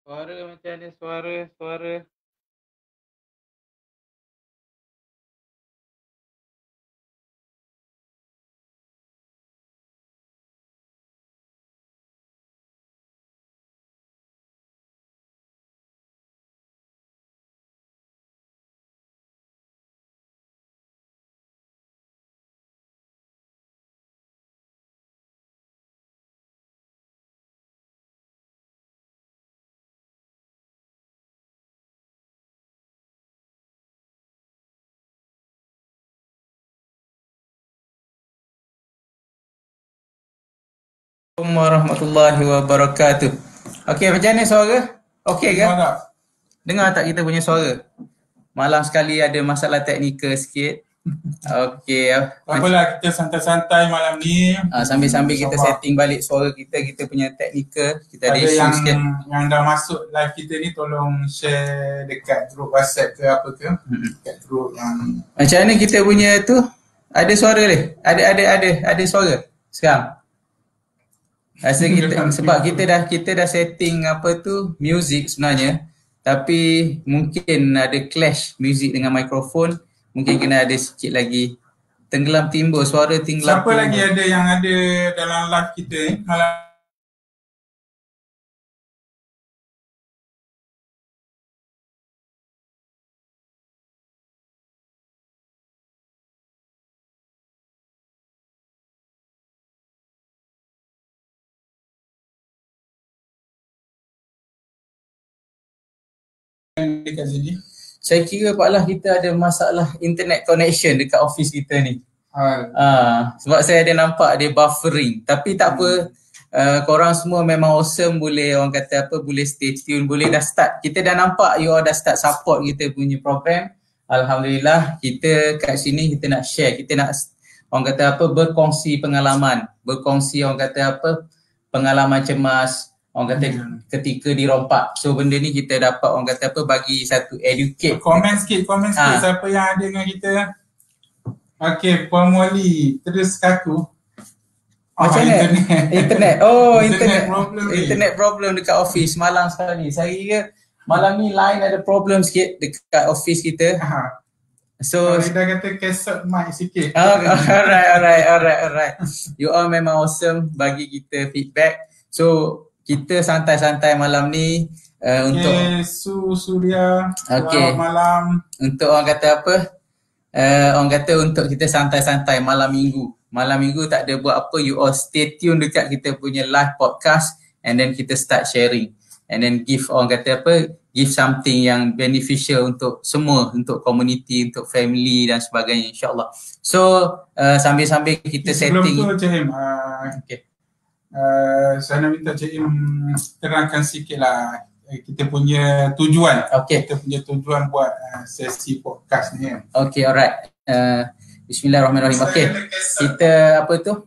Suara macam mana suara? Assalamualaikum warahmatullahi wabarakatuh. Okey, macam mana suara? Okey ke? Dengar tak kita punya suara? Malam sekali ada masalah teknikal sikit. Okey. Tak apalah, kita santai-santai malam ni. Sambil-sambil kita setting balik suara kita punya teknikal. Kita ada Ada isu yang sikit. yang dah masuk live kita ni, tolong share dekat group WhatsApp ke apa ke. Dekat group yang Macam mana kita punya tu? Ada suara ni? Ada suara sekarang? Rasa kita sebab kita dah setting apa tu music sebenarnya, tapi mungkin ada clash music dengan mikrofon, mungkin kena ada sikit lagi tenggelam timbul suara tenggelam. Siapa lagi ada yang ada dalam live kita ni malam dekat sini? Saya kira Pak Lah kita ada masalah internet connection dekat office kita ni. Sebab saya ada nampak dia buffering, tapi tak apa. Korang semua memang awesome, boleh orang kata apa, boleh stay tune, boleh dah start. Kita dah nampak you all dah start support kita punya program. Alhamdulillah, kita kat sini kita nak share, kita nak orang kata apa, berkongsi pengalaman, berkongsi orang kata apa, pengalaman cemas, orang kata ketika dirompak. So benda ni kita dapat orang kata apa, bagi satu educate. Komen sikit siapa yang ada dengan kita. Okey, Puan Molly terus kaku. Macam mana? Internet. Oh, internet problem dekat office malam sekali. Saya kira malam ni line ada problem sikit dekat office kita. So kita kata kesot mic sikit. Alright. You all memang awesome bagi kita feedback. So kita santai-santai malam ni untuk Surya. Okay. Malam. Untuk orang kata apa? Orang kata untuk kita santai-santai malam minggu. Malam minggu tak ada buat apa, you all stay tune dekat kita punya live podcast and then kita start sharing. And then give orang kata apa, give something yang beneficial untuk semua, untuk community, untuk family dan sebagainya, insyaAllah. So sambil-sambil kita setting. Sebelum tu Cik Im, saya nak minta Cik Im terangkan sikit lah kita punya tujuan. Kita punya tujuan buat sesi podcast ni. Okay, alright. Bismillahirrahmanirrahim. Okay, kita apa tu?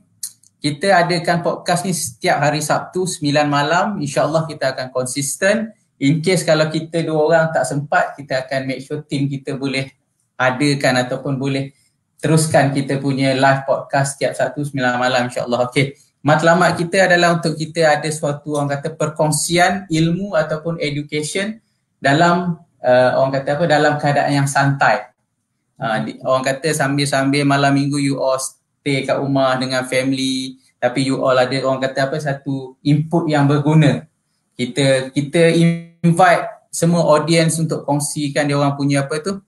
Kita adakan podcast ni setiap hari Sabtu 9 malam. InsyaAllah kita akan konsisten. In case kalau kita dua orang tak sempat, kita akan make sure team kita boleh adakan ataupun boleh teruskan kita punya live podcast setiap Sabtu 9 malam, insyaAllah. Okay, matlamat kita adalah untuk kita ada suatu orang kata perkongsian ilmu ataupun education dalam orang kata apa, dalam keadaan yang santai. Orang kata sambil-sambil malam minggu you all stay kat rumah dengan family, tapi you all ada orang kata apa, satu input yang berguna. Kita invite semua audience untuk kongsikan dia orang punya apa tu,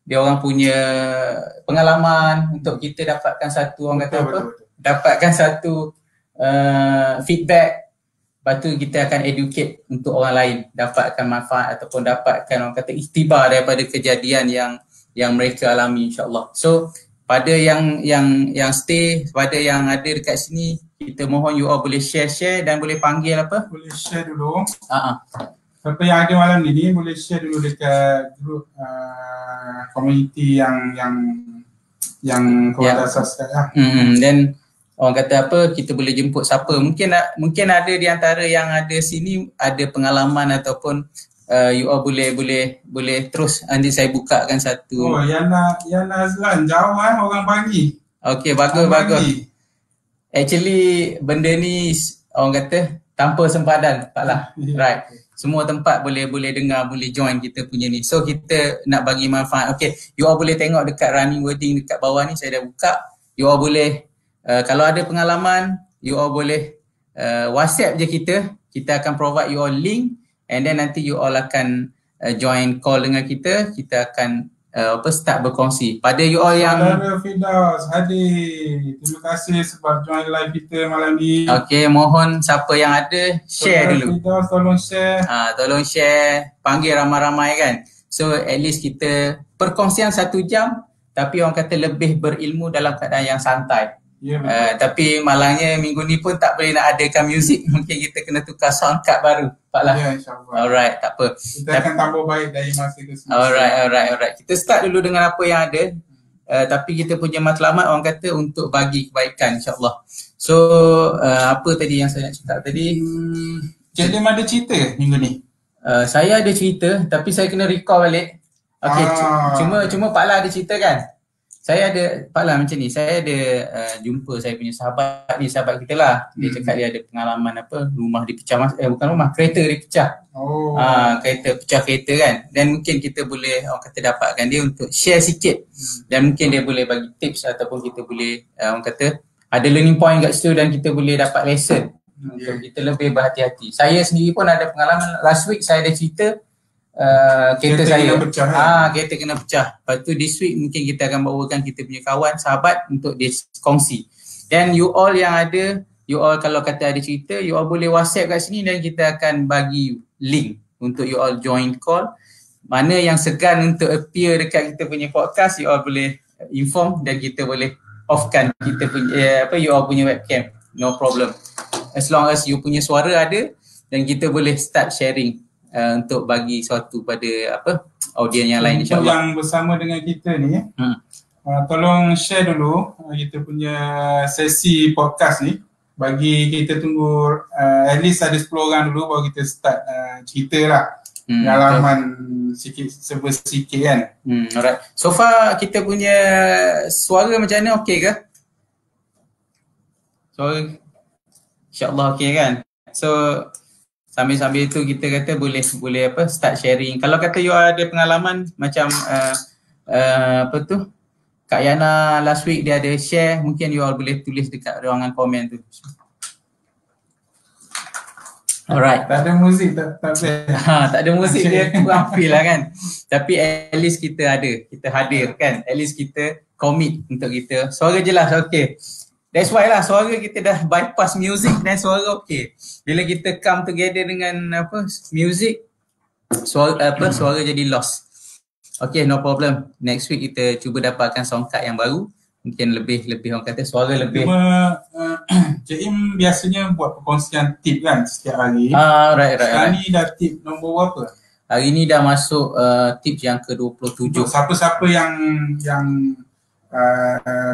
dia orang punya pengalaman untuk kita dapatkan satu orang kata apa, dapatkan satu feedback. Lepas tu kita akan educate untuk orang lain dapatkan manfaat ataupun dapatkan orang kata iktibar daripada kejadian yang mereka alami, insyaAllah. So pada yang stay, pada yang ada dekat sini, kita mohon you all boleh share dan boleh panggil apa? Boleh share dulu. Siapa yang ada malam ni boleh share dulu dekat group community yang kau dah asaskan. Dan orang kata apa, kita boleh jemput siapa. Mungkin ada di antara yang ada sini ada pengalaman ataupun you all boleh terus nanti saya bukakan satu. Oh, Yana Azlan jauh orang pagi. Okay, bagus. Actually benda ni orang kata tanpa sempadan Pak Lah. Right. Semua tempat boleh dengar, boleh join kita punya ni. So kita nak bagi manfaat. Okay, you all boleh tengok dekat running wording dekat bawah ni, saya dah buka. You all boleh, kalau ada pengalaman, you all boleh WhatsApp je kita akan provide you all link, and then nanti you all akan join call dengan kita akan start berkongsi. Pada you all yang Saudara Firdaus hadir, terima kasih sebab join live kita malam ni. Okay, mohon siapa yang ada share Saudara dulu. Firdaus tolong share. Tolong share, panggil ramai-ramai kan. So at least kita perkongsian 1 jam, tapi orang kata lebih berilmu dalam keadaan yang santai. Ya, betul. Tapi malangnya minggu ni pun tak boleh nak adakan muzik. Mungkin kita kena tukar sound card baru Pak Lah. Ya, insyaAllah. Alright, tak apa. Kita akan tambah baik dari masa ke semasa. Alright. Kita start dulu dengan apa yang ada. Tapi kita punya matlamat orang kata untuk bagi kebaikan, insyaAllah. So apa tadi yang saya nak cakap tadi? Jadi ada cerita minggu ni? Saya ada cerita, tapi saya kena recall balik. Okay, cuma Pak Lah ada cerita kan? Saya ada, Pak Lah macam ni, saya ada jumpa saya punya sahabat kita lah. Dia cakap dia ada pengalaman rumah dipecah, bukan rumah, kereta dipecah. Pecah kereta kan. Dan mungkin kita boleh, orang kata dapatkan dia untuk share sikit. Dan mungkin dia boleh bagi tips ataupun kita boleh, orang kata ada learning point kat situ dan kita boleh dapat lesson. Untuk kita lebih berhati-hati. Saya sendiri pun ada pengalaman, last week saya ada cerita, kereta saya kena pecah, kereta kena pecah. Lepas tu this week mungkin kita akan bawakan kita punya kawan, sahabat untuk dia kongsi. Dan you all yang ada, you all kalau kata ada cerita, you all boleh WhatsApp kat sini dan kita akan bagi link untuk you all join call. Mana yang segan untuk appear dekat kita punya podcast, you all boleh inform dan kita boleh offkan kita punya you all punya webcam. No problem. As long as you punya suara ada dan kita boleh start sharing untuk bagi sesuatu pada audien yang lain, insyaAllah. Yang bersama dengan kita ni, tolong share dulu kita punya sesi podcast ni. Bagi kita tunggu at least ada 10 orang dulu baru kita start cerita lah. Pengalaman sikit kan. Alright. So far kita punya suara macam mana, okey ke? Suara insyaAllah okey kan? So sambil-sambil tu kita kata boleh start sharing. Kalau kata you ada pengalaman macam Kak Yana last week dia ada share, mungkin you all boleh tulis dekat ruangan komen tu. Alright. Tak ada muzik tak tak ada muzik dia kurang feel lah kan. Tapi at least kita hadir kan. At least kita commit untuk kita. Suara jelas okey. That's why lah suara kita dah bypass music dan suara okey. Bila kita come together dengan music, suara jadi lost. Okay, no problem. Next week kita cuba dapatkan sound card yang baru. Mungkin lebih orang kata suara lebih. Cuma Cik Im biasanya buat perkongsian tip kan setiap hari. Right. Sekarang ni dah tip nombor berapa? Hari ni dah masuk tips yang ke-27. Untuk siapa-siapa yang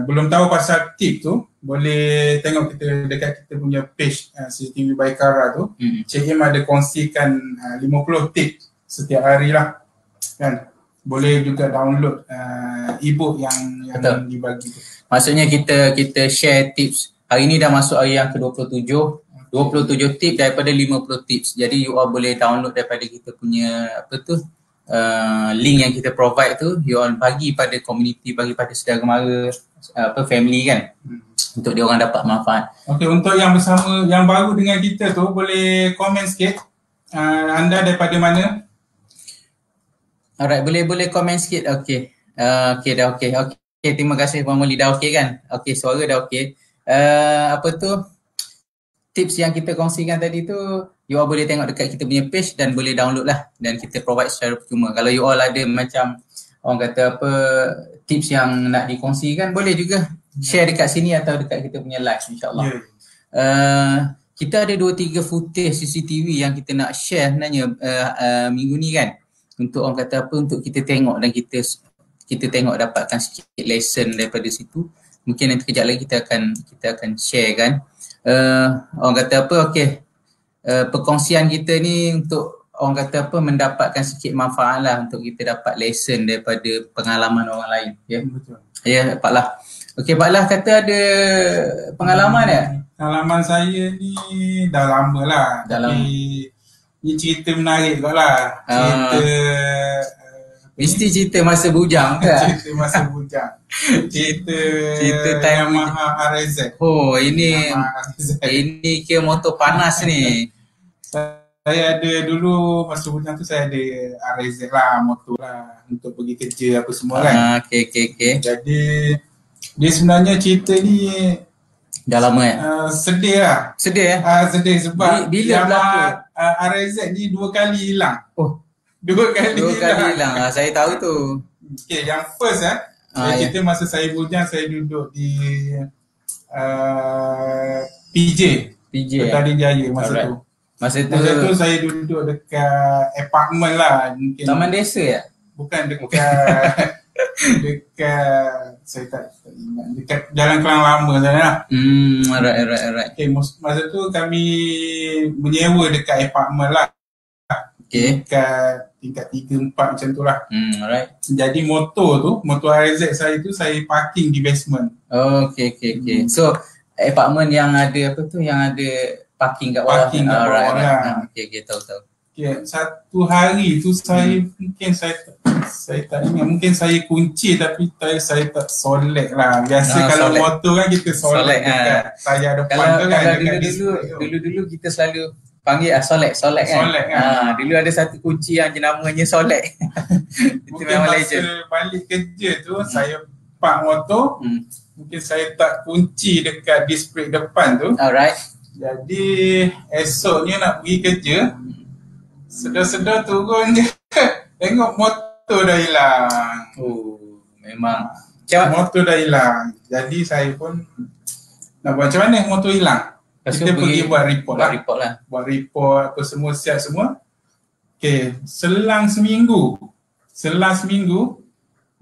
belum tahu pasal tip tu, boleh tengok kita dekat kita punya page CCTV Baikara tu. Cik Im ada kongsikan 50 tip setiap hari lah kan. Boleh juga download e-book yang dibagi tu. Maksudnya kita share tips. Hari ni dah masuk hari yang ke-27. 27 tips daripada 50 tips. Jadi you all boleh download daripada kita punya link yang kita provide tu. You all bagi pada community, bagi pada saudara mara, family kan. Untuk dia orang dapat manfaat. Okey, untuk yang bersama, yang baru dengan kita tu boleh komen sikit. Anda daripada mana? Alright, boleh komen sikit. Okey. Dah okey. Okey, terima kasih Puan Muli. Dah okey kan? Okey, suara dah okey. Tips yang kita kongsikan tadi tu, you all boleh tengok dekat kita punya page dan boleh download lah. Dan kita provide secara percuma. Kalau you all ada macam orang kata tips yang nak dikongsikan, boleh juga share dekat sini atau dekat kita punya live, insyaAllah. Kita ada 2-3 footage CCTV yang kita nak share sebenarnya minggu ni kan. Untuk orang kata untuk kita tengok dan kita tengok dapatkan sikit lesson daripada situ. Mungkin nanti kejap lagi kita akan share kan. Orang kata okey. Perkongsian kita ni untuk orang kata mendapatkan sikit manfaat lah untuk kita dapat lesson daripada pengalaman orang lain. Ya, betul. Ya, Pak Lah. Okey, Pak Lah kata ada pengalaman Pengalaman saya ni dah lama lah. Tapi ni cerita menarik kot lah. Cerita mesti cerita masa bujang ke? Cerita masa bujang. Cerita Yamaha RZ. Oh, ini kira motor panas ni. Saya ada dulu masa bujang tu saya ada RZ lah, motor lah untuk pergi kerja apa semua kan. Okay. Jadi dia sebenarnya cerita ni dah lama sedih lah. Sedih sedih sebab bila berlaku? RZ ni 2 kali hilang. Oh, 2 kali hilang. Saya tahu tu. Okay, yang first kita masa saya bujang saya duduk di PJ Petaling Jaya masa tu. Masa tu saya duduk dekat apartment lah, mungkin Taman Desa ya? Bukan dekat dekat saya tak ingat, dekat Jalan Kelang Lama sana lah. Alright. Okay, masa tu kami menyewa dekat apartment lah. Okay. Dekat tingkat 3, 4 macam tu lah. Alright. Jadi motor RZ saya tu saya parking di basement. Okay. So apartment yang ada yang ada parking kat bawah. Parking kat bawah lah. Okay, tahu. Okay, satu hari tu saya mungkin saya tak ingat, mungkin saya kunci tapi saya tak solek lah. Biasa kalau solek. Motor kan kita solek dekat tayar depan tu kan. Dulu kita selalu panggil solek kan. Dulu ada satu kunci yang namanya solek. Itu mungkin masa balik kerja tu saya park motor, mungkin saya tak kunci dekat disc brake depan tu. Alright. Jadi esoknya nak pergi kerja, sedar-sedar turun je tengok motor dah hilang. Oh, memang motor dah hilang. Jadi saya pun nak buat macam mana motor hilang. Kita pergi buat report lah. Buat report apa semua, siap semua. Okay, selang seminggu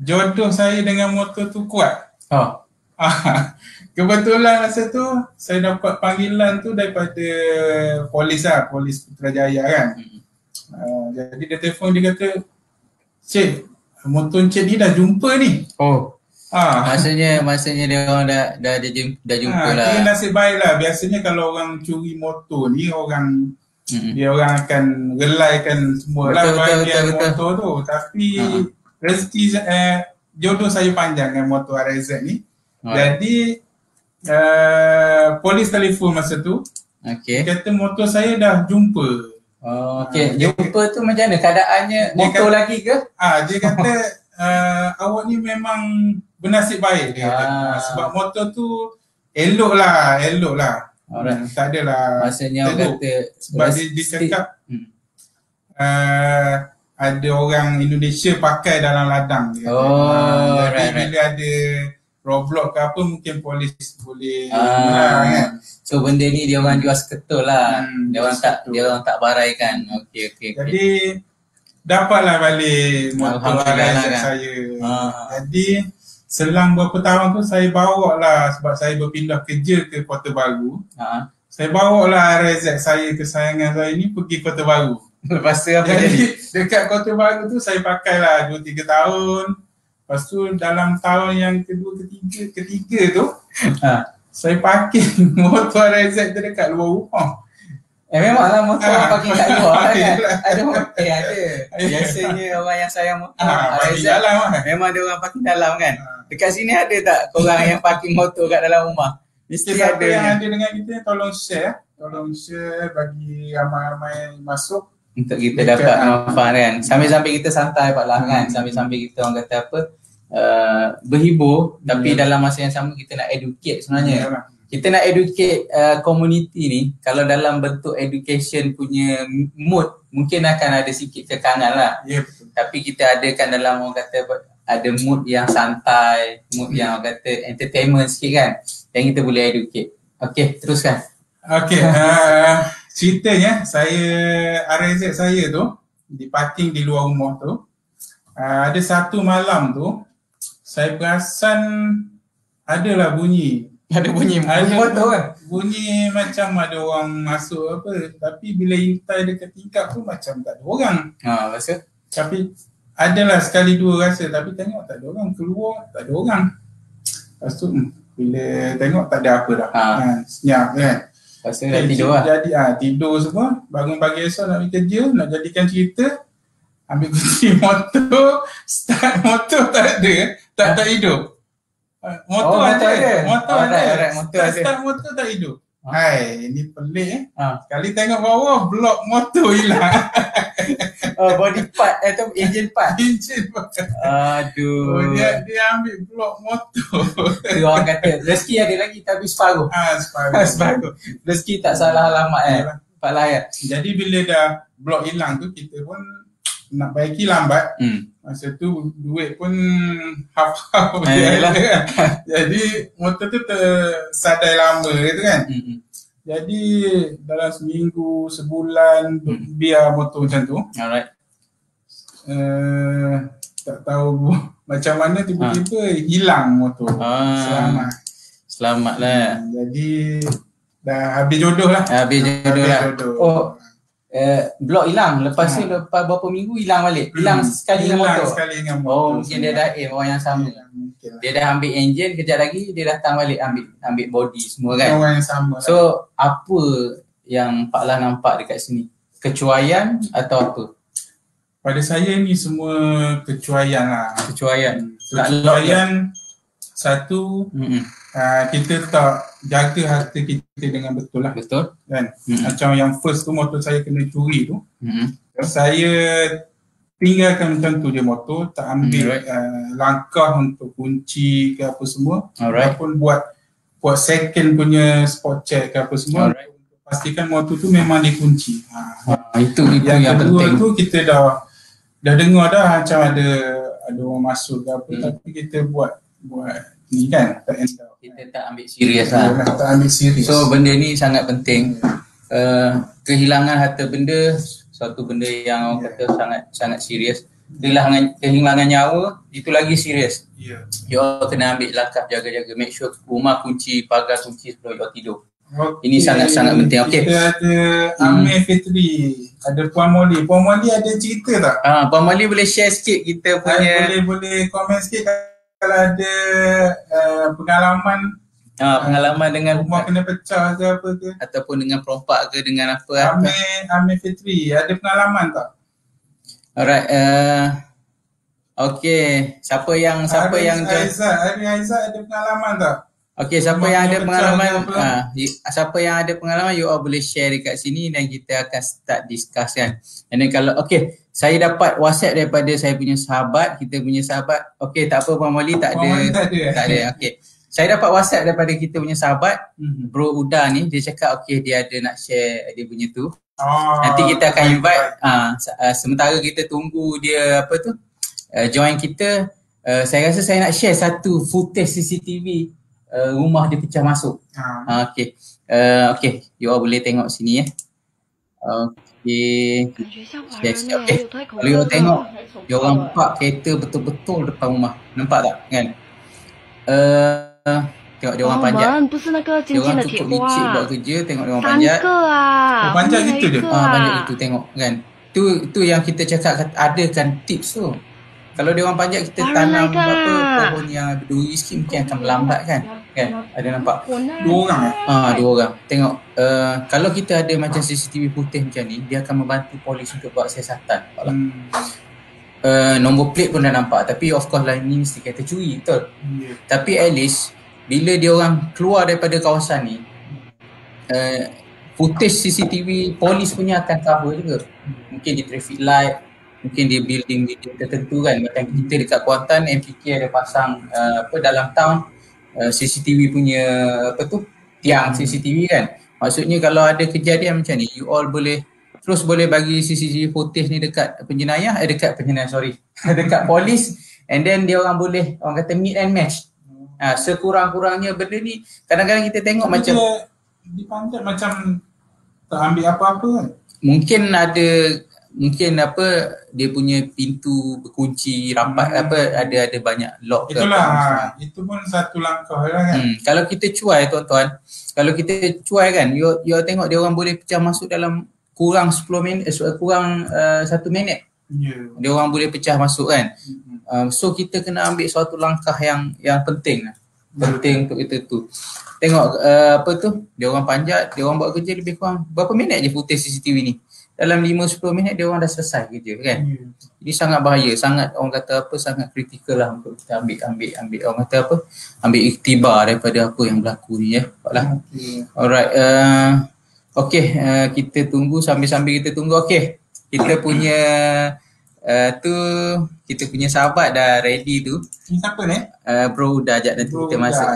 jodoh saya dengan motor tu kuat. Kebetulan masa tu saya dapat panggilan tu daripada polis Putrajaya kan. Jadi dia telefon, dia kata, "Cik, motor Encik ni dah jumpa ni." Maksudnya dia orang dah jumpa lah. Dia nasib baik lah. Biasanya kalau orang curi motor ni dia orang akan relaikan semua lah bahagian motor tu. Tapi rezeki jodoh saya panjang dengan motor RZ ni. Jadi polis telefon masa tu. Dia kata motor saya dah jumpa. Jumpa tu macam mana? Keadaannya motor lagi ke? Dia kata awak ni memang bernasib baik dia kata. Sebab motor tu elok lah. Tak adalah. Maksudnya orang kata sebab dia cakap ada orang Indonesia pakai dalam ladang dia. Jadi bila ada roadblock ke apa, mungkin polis boleh kan. So benda ni dia orang jual seketul lah. Dia orang tak baraikan. Okay. Jadi dapatlah balik motor RZ saya. Jadi selang beberapa tahun tu saya bawa lah, sebab saya berpindah kerja ke Kota Baru. Saya bawa lah RZ saya, kesayangan saya ni, pergi Kota Baru. Lepas tu apa jadi? Dekat Kota Baru tu saya pakai lah 2-3 tahun. Lepas tu dalam tahun yang ketiga tu saya parking motor RZ tu dekat luar rumah. Memanglah motor parking kat luar kan? Ada. Biasanya orang yang sayang motor RZ memang ada orang parking dalam kan? Dekat sini ada tak korang yang parking motor kat dalam rumah? Mesti siapa ada. Yang ada dengan kita tolong share bagi ramai-ramai masuk untuk kita dapat manfaat kan. Sambil-sambil kita santai kan. Sambil-sambil kita orang kata apa, berhibur, tapi dalam masa yang sama kita nak educate sebenarnya. Kita nak educate community ni. Kalau dalam bentuk education punya mood, mungkin akan ada sikit kekangan lah. Betul. Tapi kita adakan dalam orang kata ada mood yang santai, mood yang orang kata entertainment sikit kan, yang kita boleh educate. Okay, teruskan. Okay, ceritanya saya RZ saya tu di parking di luar rumah tu, ada satu malam tu saya perasan adalah bunyi motor kan? Bunyi macam ada orang masuk apa, tapi bila intai dekat tingkap tu macam tak ada orang. Rasa? Tapi adalah sekali dua rasa, tapi tengok tak ada orang, keluar tak ada orang. Lepas tu Bila tengok tak ada apa dah. Senyap kan. Lepas tu dah tidur lah. Jadi tidur semua, bangun pagi esok nak pergi kerja, nak jadikan cerita, ambil kunci motor, start motor tak ada, tak hidup. Motor ada. Motor ada. Start motor tak hidup. Hai, ini pelik Sekali tengok bawah, blok motor hilang. Body part atau engine part. Aduh. Dia ambil blok motor. Dia orang kata rezeki ada lagi tapi separuh. Separuh. Rezeki tak salah alamat Pak Layak. Jadi bila dah blok hilang tu, kita pun nak baiki lambat. Masa tu duit pun half-half Jadi motor tu tersadai lama gitu kan. Jadi dalam seminggu, sebulan biar motor macam tu. Alright. Tak tahu macam mana tiba-tiba hilang motor. Selamat lah. Jadi dah habis jodoh lah. Blok hilang. Lepas tu lepas berapa minggu hilang balik. Hilang sekali dengan motor. Mungkin dia dah orang yang sama. Dia dah ambil enjin, kejap lagi dia datang balik ambil body semua kan. Orang yang sama. So apa yang Pak Lah nampak dekat sini? Kecuaian atau apa? Pada saya ni semua kecuaian lah. Kecuaian. Satu, kita tak jaga harta kita dengan betul lah. Betul. Kan? Macam yang first tu motor saya kena curi tu. Saya tinggalkan macam tu dia motor, tak ambil langkah untuk kunci ke apa semua. Ataupun buat second punya spot check ke apa semua. Pastikan motor tu memang dikunci. Itu yang kedua penting. Tu kita dah dengar dah macam ada orang masuk ke apa, tapi kita buat ni kan, kita tak ambil serius lah. Tak ambil serius. So benda ni sangat penting. Kehilangan harta benda suatu benda yang orang kata sangat serius. Kehilangan nyawa itu lagi serius. You all kena ambil langkah jaga-jaga, make sure rumah kunci, pagar kunci sebelum you all tidur. Ini sangat-sangat penting. Kita ada Amir Fitri, ada Puan Molly. Puan Molly ada cerita tak? Puan Molly boleh share sikit kita punya. Boleh komen sikit kalau ada pengalaman dengan rumah kena pecah ke apa ke, ataupun dengan perompak ke, dengan apa. Amir Fitri ada pengalaman tak? Alright. Okay, siapa yang Ari Aizat ada pengalaman tak? Okay, siapa yang ada pengalaman, siapa yang ada pengalaman, you all boleh share dekat sini dan kita akan start discuss kan. And then kalau, saya dapat WhatsApp daripada saya punya sahabat, kita punya sahabat. Okay, tak apa Puan Molly, tak ada. Okay. Saya dapat WhatsApp daripada kita punya sahabat, Bro Uda ni, dia cakap dia ada nak share dia punya tu. Nanti kita akan invite, sementara kita tunggu dia join kita, saya rasa saya nak share satu footage CCTV rumah dia pecah masuk. You all boleh tengok sini ya. Kalau you all tengok, dia orang park kereta betul-betul depan rumah. Nampak tak kan? Tengok dia orang panjat. Dia orang cukup licik buat kerja, tengok dia orang panjat. Panjat gitu dia? Panjat gitu tengok kan. Tu yang kita cakap ada kan tips tu. Kalau dia orang panjat, kita tanam pohon yang berduri sikit mungkin akan melambat kan. Ada nampak? 2 orang 2 orang. Tengok, kalau kita ada macam CCTV putih macam ni, dia akan membantu polis untuk buat siasatan. Nombor plate pun dah nampak, tapi of course lah ni mesti kereta curi, betul? Tapi at least, bila dia orang keluar daripada kawasan ni, footage CCTV polis punya akan cover juga. Mungkin di traffic light, mungkin di building tertentu kan. Macam kita dekat Kuantan, MPK ada pasang dalam town CCTV punya tiang CCTV kan. Maksudnya kalau ada kejadian macam ni, you all boleh bagi CCTV footage ni dekat dekat polis, and then dia orang boleh, orang kata meet and match. Sekurang-kurangnya benda ni kadang-kadang kita tengok macam dipanjat macam tak ambil apa-apa kan. Mungkin dia punya pintu berkunci rapat ada banyak lock. Itulah, itu pun satu langkah lah kan. Kalau kita cuai tuan-tuan, kan, you tengok dia orang boleh pecah masuk dalam kurang 10 minit, kurang 1 minit. Dia orang boleh pecah masuk kan. So kita kena ambil suatu langkah yang penting lah. penting untuk kita tu. Tengok apa tu, dia orang panjat, dia orang buat kerja lebih kurang berapa minit je footage CCTV ni. Dalam 5-10 minit dia orang dah selesai kerja kan. Ini sangat bahaya, sangat orang kata apa, sangat kritikal lah untuk kita ambil orang kata apa, ambil iktibar daripada apa yang berlaku ni ya. Alright, okey, kita tunggu sambil kita tunggu. Okey, kita punya kita punya sahabat dah ready tu. Ini siapa ni? Bro Uda, ajak nanti kita masuk.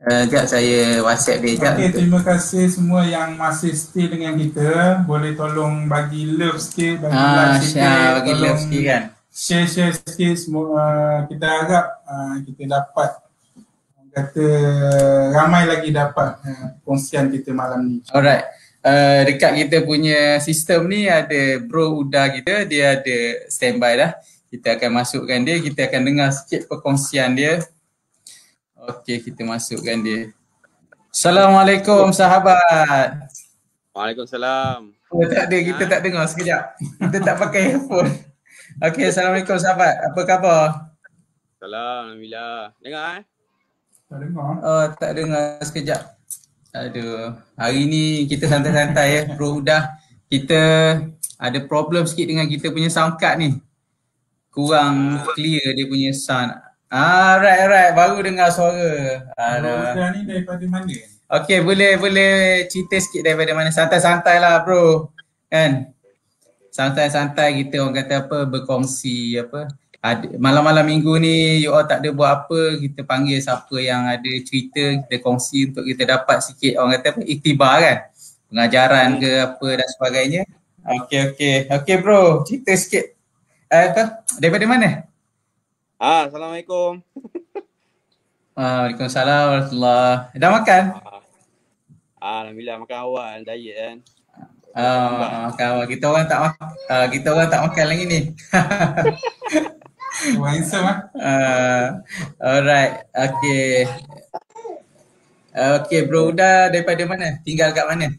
Sekejap saya WhatsApp dia sekejap. Okay, terima kasih semua yang masih stay dengan kita. Boleh tolong bagi love sikit, bagi like sikit, bagi love sikit kan. Share sikit semua. Kita harap kita dapat kata ramai lagi dapat kongsian kita malam ni. Alright. Dekat kita punya sistem ni ada Bro Uda kita, dia ada standby dah. Kita akan masukkan dia, kita akan dengar sikit perkongsian dia. Okey, kita masukkan dia. Assalamualaikum sahabat. Waalaikumsalam. Tak ada, kita tak dengar sekejap. Kita tak pakai earphone. Okey, Assalamualaikum sahabat. Apa khabar? Salam, Alhamdulillah. Dengar Tak dengar. Oh, tak dengar sekejap. Aduh, hari ni kita santai-santai ya, Bro Uda. Kita ada problem sikit dengan kita punya sound card ni. Kurang clear dia punya sound. Right. Baru dengar suara. Bro ni daripada mana? Okey, boleh cerita sikit daripada mana? Santai-santai lah bro. Kan? Santai-santai kita orang kata apa, berkongsi apa. Malam-malam minggu ni you all tak ada buat apa, kita panggil siapa yang ada cerita, kita kongsi untuk kita dapat sikit orang kata apa, iktibar kan. Pengajaran ke apa dan sebagainya. Okey bro, cerita sikit. Daripada mana? Assalamualaikum. Waalaikumsalam warahmatullahi. Dah makan? Alhamdulillah, makan awal, diet kan. Makan awal. Kita orang tak makan lagi ni. Handsome Alright. Okay bro, Uda daripada mana? Tinggal kat mana?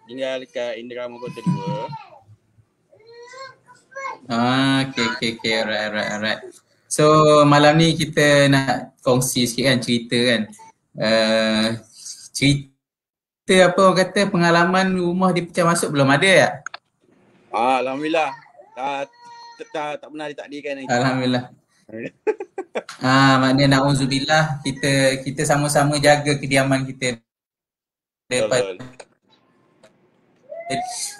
Tinggal dekat Indrama Kota 2. Okay. Alright. So malam ni kita nak kongsi sikit kan, cerita kan. Cerita apa orang kata, pengalaman rumah dipecah masuk belum ada tak? Alhamdulillah. Tak pernah ditakdirkan lagi. Alhamdulillah. Maknanya na'udzubillah, kita sama-sama jaga kediaman kita daripada.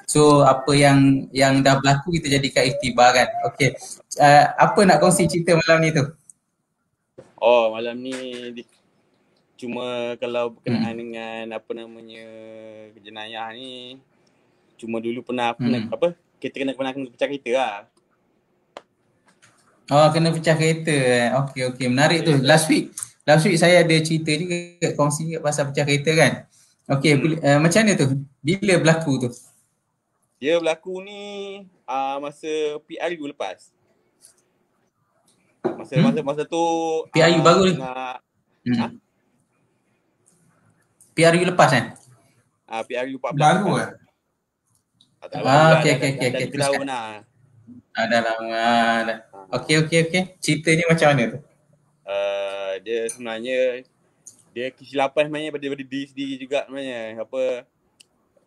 So apa yang dah berlaku kita jadikan iktibar kan. Okey. Apa nak kongsi cerita malam ni tu? Malam ni cuma kalau berkenaan dengan apa namanya jenayah ni, cuma dulu pernah kita pernah pecah kereta lah. Kena pecah kereta. Okey, menarik tu. Last week saya ada cerita juga, kongsi juga pasal pecah kereta kan. Okey, macam mana tu? Bila berlaku tu? Dia berlaku ni masa PRU lepas. Masa tu PRU baru ni. PRU lepas kan? PRU 14. Baru kan? Okey. Dah tahun lah. Dah lama dah. Okey. Ceritanya macam mana tu? Dia sebenarnya dia kesilapan sebenarnya daripada diri sendiri juga sebenarnya. Apa,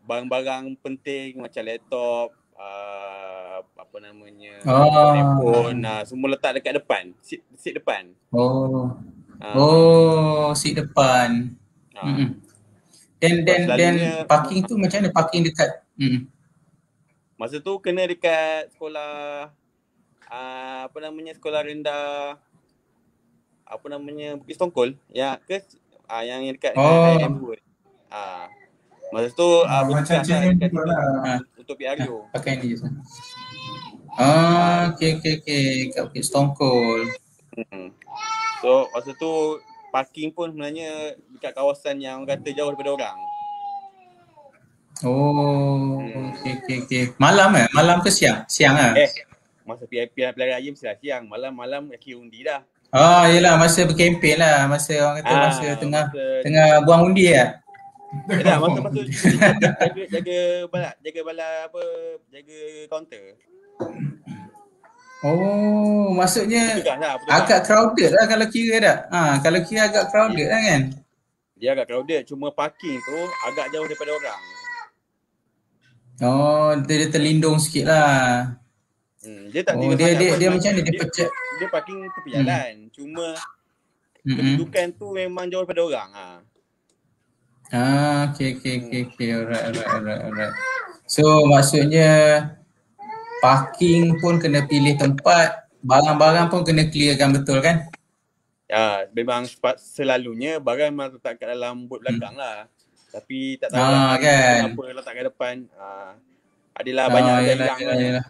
barang-barang penting macam laptop, apa namanya, telefon, semua letak dekat depan, seat depan. Seat depan. Dan parking tu macam mana, parking dekat? Masa tu kena dekat sekolah sekolah rendah Bukit Stongkol yang dekat IM Wood. Masa tu macam dekat untuk PRU. Pakai ni je. Okey. Kat Bukit Stongkol. So masa tu parking pun sebenarnya dekat kawasan yang kata jauh daripada orang. Okey. Malam ke siang? Siang lah. Masa pilihan raya mesti siang, malam akhir undi dah. Yelah, masa berkempen lah, masa orang kata masa tengah buang undi lah. Masa jaga bala jaga kaunter. Oh, maksudnya Petugas lah, agak crowded lah kalau kira tak? Kalau kira agak crowded lah kan? Dia agak crowded, cuma parking tu agak jauh daripada orang. Oh, dia terlindung sikit lah. Dia tak Oh, tinggal dia sangat pun macam mana? Dia dia, pecah. dia parking tepi jalan. Cuma kedudukan tu memang jauh daripada orang. Okay. Alright. So, maksudnya parking pun kena pilih tempat, barang-barang pun kena clearkan betul kan? Memang selalunya barang memang letak kat dalam bot belakang lah. Tapi tak tahu lah kan? kenapa letak kat depan. Adalah banyak agak hilang lah.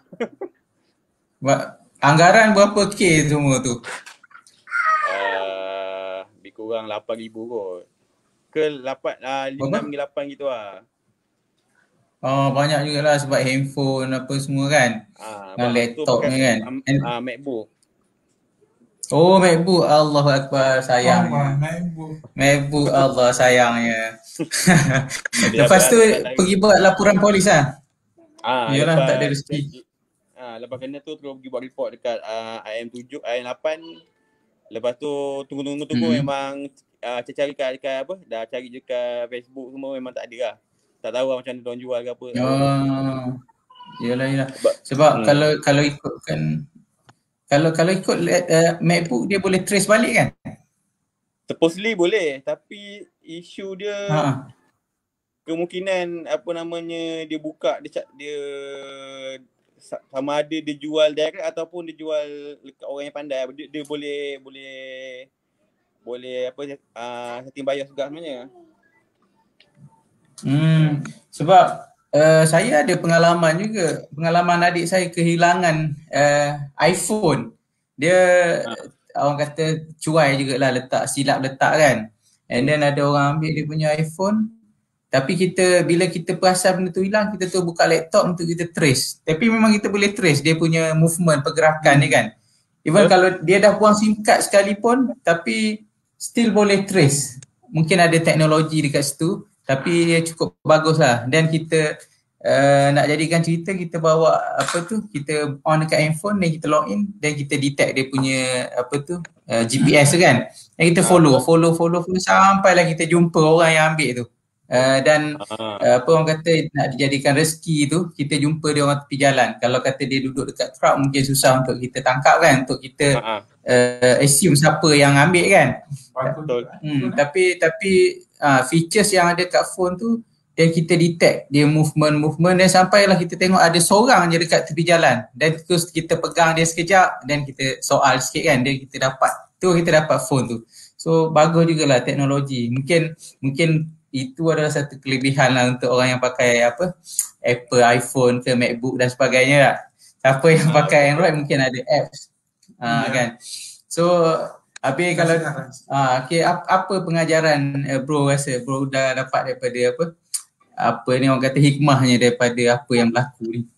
Anggaran berapa K semua tu? Lebih kurang 8,000 kot. Ke 6 hingga 8 gitu lah. Oh, banyak jugalah sebab handphone apa semua kan. Laptop ni kan. MacBook. Oh, MacBook. Allahu Akbar, sayangnya. MacBook Allah sayangnya. Lepas tu pergi buat laporan polis lah. Yalah, tak ada rezeki. Lepas kena tu terus pergi buat report dekat IM7, IM8. Lepas tu tunggu memang cari kat apa, dah cari je kat Facebook semua memang tak ada lah. Tak tahu lah macam mana diorang jual ke apa. Yalah. Sebab kalau ikutkan kalau ikut MacBook dia boleh trace balik kan? Supposedly boleh, tapi isu dia kemungkinan dia buka dia sama ada dia jual direct ataupun dia jual dekat orang yang pandai. Dia boleh setting bias juga sebenarnya. Sebab saya ada pengalaman adik saya kehilangan iPhone. Dia orang kata cuai jugalah, silap letak kan. And then ada orang ambil dia punya iPhone. Tapi bila kita perasan benda tu hilang, kita tu buka laptop untuk kita trace. Tapi memang kita boleh trace dia punya movement, pergerakan ni kan. Even kalau dia dah buang SIM card sekalipun, tapi still boleh trace. Mungkin ada teknologi dekat situ. Tapi dia cukup bagus lah. Dan kita nak jadikan cerita, kita bawa kita on dekat handphone dan kita login dan kita detect dia punya GPS kan. Dan kita follow sampailah kita jumpa orang yang ambil tu. Dan orang kata nak dijadikan rezeki tu, kita jumpa dia orang tepi jalan. Kalau kata dia duduk dekat crowd, mungkin susah untuk kita tangkap kan, untuk kita assume siapa yang ambil kan. Tapi features yang ada kat phone tu, dan kita detect dia movement dan sampailah kita tengok ada seorang je dekat tepi jalan, dan terus kita pegang dia sekejap dan kita soal sikit kan, dan kita dapat phone tu. So bagus jugalah teknologi. Mungkin itu adalah satu kelebihan lah untuk orang yang pakai Apple, iPhone ke MacBook dan sebagainya lah. Siapa yang pakai Android mungkin ada apps kan. So habis kalau apa pengajaran bro rasa bro dah dapat daripada apa ni orang kata hikmahnya daripada apa yang berlaku ni?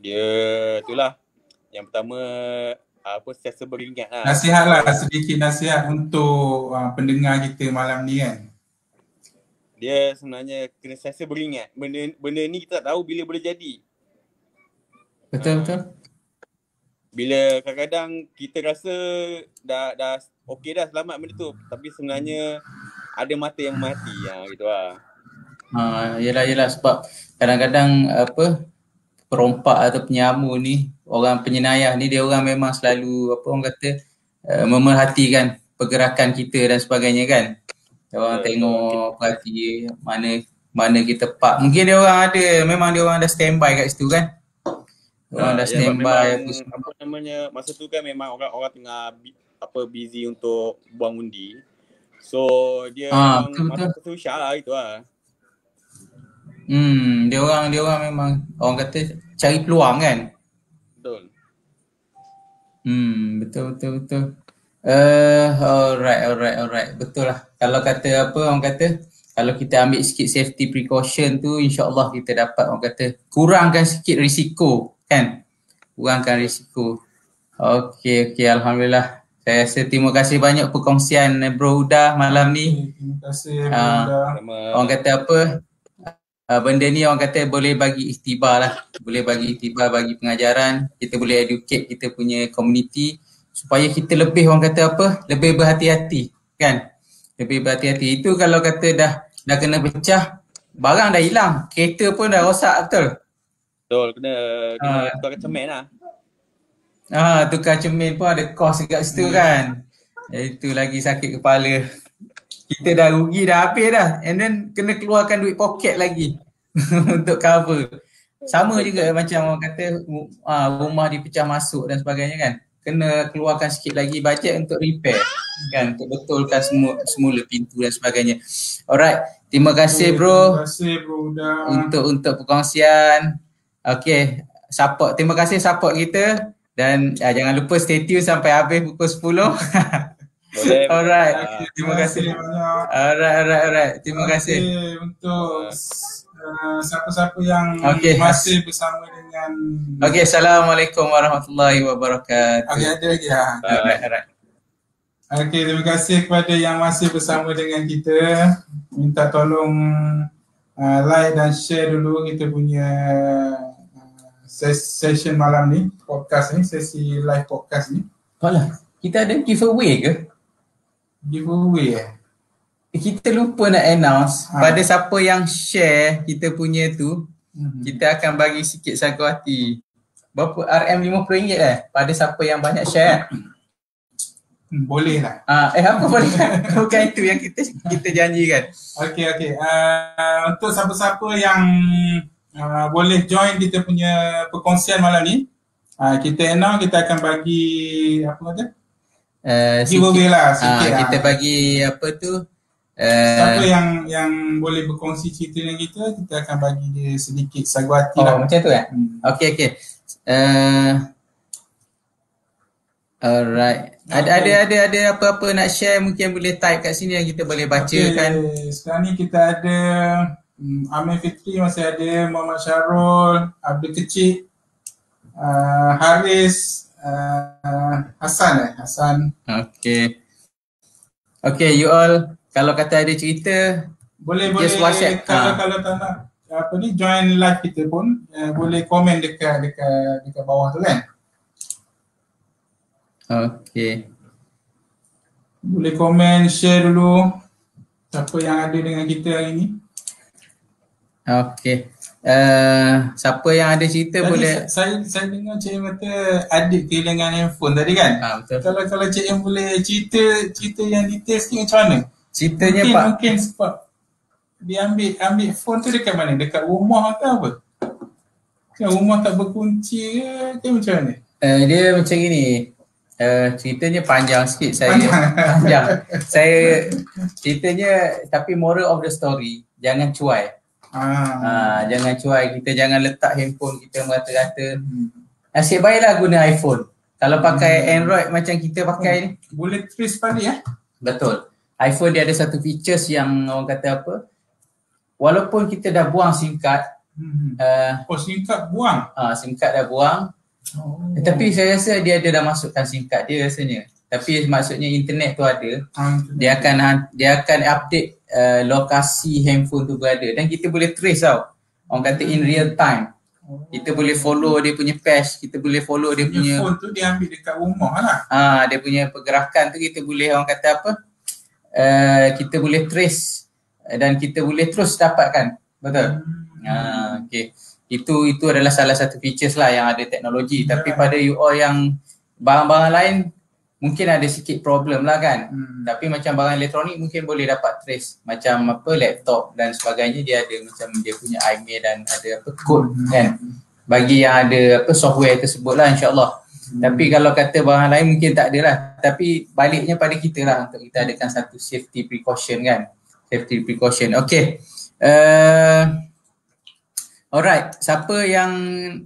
Dia itulah. Yang pertama sentiasa beringat lah. Sedikit nasihat untuk pendengar kita malam ni kan. Dia sebenarnya kena sentiasa beringat. Benda ni kita tak tahu bila boleh jadi. Betul. Bila kadang-kadang kita rasa dah okey dah selamat benda tu, tapi sebenarnya ada mata yang mati gitu lah. Yelah sebab kadang-kadang perompak atau penyamu ni, orang penyenayah ni, dia orang memang selalu orang kata memerhatikan pergerakan kita dan sebagainya kan. Orang tengok perhati mana kita park. Mungkin dia orang dah standby kat situ kan. Orang dah standby masa tu kan memang orang tengah busy untuk buang undi. So dia masa tu syah gitu lah. Dia orang memang orang kata cari peluang kan. Betul. Alright. Betul lah. Kalau kata orang kata kalau kita ambil sikit safety precaution tu, insya-Allah kita dapat orang kata kurangkan sikit risiko kan. Kurangkan risiko. Okey, alhamdulillah. Saya rasa terima kasih banyak perkongsian Bro Huda malam ni. Terima kasih Bro Huda. Orang kata benda ni orang kata boleh bagi iktibar lah. Boleh bagi iktibar bagi pengajaran. Kita boleh educate kita punya community supaya kita lebih orang kata apa, lebih berhati-hati kan. Lebih berhati-hati. Itu kalau kata dah kena pecah, barang dah hilang, kereta pun dah rosak, betul? Betul, kena tukar cermin lah. Tukar cermin pun ada kos dekat situ kan. Itu lagi sakit kepala. Kita dah rugi dah habis dah, and then kena keluarkan duit poket lagi untuk cover. Sama juga macam orang kata rumah dipecah masuk dan sebagainya kan. Kena keluarkan sikit lagi bajet untuk repair kan, untuk betulkan semula pintu dan sebagainya. Alright, terima kasih bro. Terima kasih bro untuk perkongsian. Okay, terima kasih support kita dan jangan lupa stay tune sampai habis pukul 10. Boleh. Alright, terima kasih. banyak. Alright. Terima kasih. Untuk siapa-siapa yang masih bersama dengan. Okay, Assalamualaikum warahmatullahi wabarakatuh. Okay, ada lagi ya. Alright. Okay, terima kasih kepada yang masih bersama dengan kita. Minta tolong like dan share dulu kita punya session malam ni, podcast ni, sesi live podcast ni. Alah, kita ada giveaway ke? Giveaway Kita lupa nak announce pada siapa yang share kita punya tu, kita akan bagi sikit sagu hati. Berapa RM50 pada siapa yang banyak share. Boleh lah. Apa boleh? Bukan itu yang kita janjikan. Okay. Untuk siapa-siapa yang boleh join kita punya perkongsian malam ni, kita announce, kita akan bagi apa kata? Giveaway lah sikit. Kita bagi apa tu? Siapa yang boleh berkongsi cerita dengan kita akan bagi dia sedikit sagu hati lah. Macam tu Okay. Alright. Ada apa-apa nak share, mungkin boleh type kat sini yang kita boleh bacakan. Sekarang ni kita ada Amir Fitri masih ada, Muhammad Syarul, Abdul Kecil, Haris, Hassan. Okay, you all kalau kata ada cerita boleh WhatsApp. Kalau tak nak join live kita pun boleh komen dekat bawah tu kan. Okay. Boleh komen, share dulu siapa yang ada dengan kita hari ni. Okay. Siapa yang ada cerita tadi boleh. Saya dengar Cik Em kata adik kehilangan handphone tadi kan? Betul. Kalau Cik Em boleh cerita yang detail sikit macam mana? Ceritanya mungkin sebab dia ambil phone tu dekat mana? Dekat rumah ke apa? Rumah tak berkunci ke macam mana? Dia macam gini. Ceritanya panjang sikit panjang. Saya ceritanya, tapi moral of the story, jangan cuai. Jangan cuai, kita jangan letak handphone kita merata-rata. Nasib baiklah guna iPhone. Kalau pakai Android macam kita pakai ni, boleh trace balik Betul. iPhone dia ada satu features yang orang kata apa, walaupun kita dah buang SIM card, SIM card buang? SIM card dah buang. Tapi saya rasa dia dah masukkan SIM card dia rasanya. Tapi maksudnya internet tu ada. Dia akan update lokasi handphone tu berada dan kita boleh trace tau. Orang kata in real time. Kita boleh follow dia punya patch, kita boleh follow dia punya phone tu dia ambil dekat rumah lah. Dia punya pergerakan tu kita boleh orang kata apa? Kita boleh trace dan kita boleh terus dapatkan. Betul? Okay. Itu adalah salah satu features lah yang ada teknologi. Tapi pada you all yang barang-barang lain mungkin ada sikit problem lah kan. Tapi macam barang elektronik mungkin boleh dapat trace. Macam apa laptop dan sebagainya, dia ada macam dia punya IMEI dan ada apa code kan. Bagi yang ada apa software tersebut lah insyaAllah. Tapi kalau kata barang lain mungkin tak ada lah. Tapi baliknya pada kita lah untuk kita adakan satu safety precaution kan. Safety precaution. Okay. Alright, siapa yang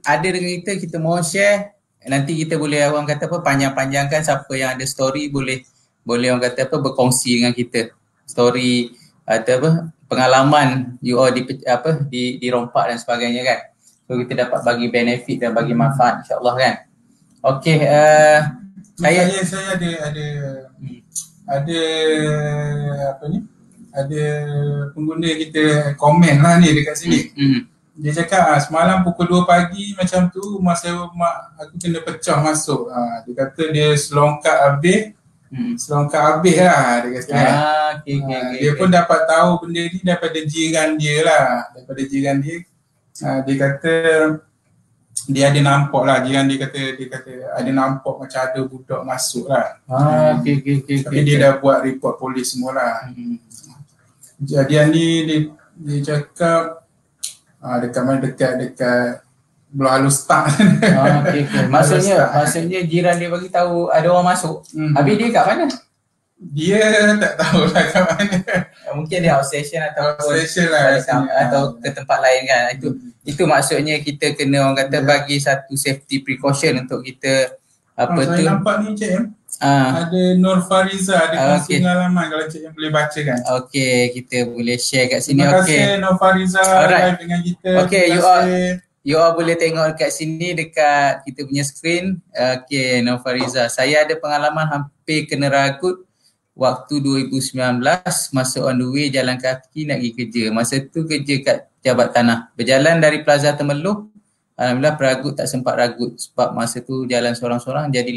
ada dengan kita mohon share. Nanti kita boleh orang kata apa panjang-panjangkan, siapa yang ada story boleh orang kata apa berkongsi dengan kita. Story atau apa pengalaman you all dirompak dan sebagainya kan. So kita dapat bagi benefit dan bagi manfaat insya-Allah kan. Okey, saya ada pengguna kita komen lah ni dekat sini. Dia cakap semalam pukul 2 pagi macam tu rumah sewa mak aku kena pecah masuk. Dia kata dia selongkak habis. Selongkak habis lah dia kata. Dia pun dapat tahu benda ni daripada jiran dia lah. Daripada jiran dia. Dia kata dia ada nampak lah, jiran dia kata ada nampak macam ada budak masuk lah. Tapi dia dah buat report polis semua lah. Kejadian ni dia cakap dekat mana, dekat Belah Halus tak. Maksudnya jiran dia bagi tahu ada orang masuk. Habis dia kat mana? Dia tak tahulah kat mana. Mungkin dia outstation atau ke tempat lain kan. Itu maksudnya kita kena orang kata bagi satu safety precaution untuk kita saya nampak ni Cik M. Ada Nur Fariza ada kongsi pengalaman, kalau Cik M boleh baca kan. Okey, kita boleh share kat sini. Terima kasih Nur Fariza live dengan kita. Okey, you all boleh tengok kat sini dekat kita punya screen. Okey, Nur Fariza. Saya ada pengalaman hampir kena ragut waktu 2019 masa on the way jalan kaki nak pergi kerja. Masa tu kerja kat Jabat Tanah. Berjalan dari Plaza Temerloh. Alhamdulillah peragut tak sempat ragut sebab masa tu jalan sorang-sorang, jadi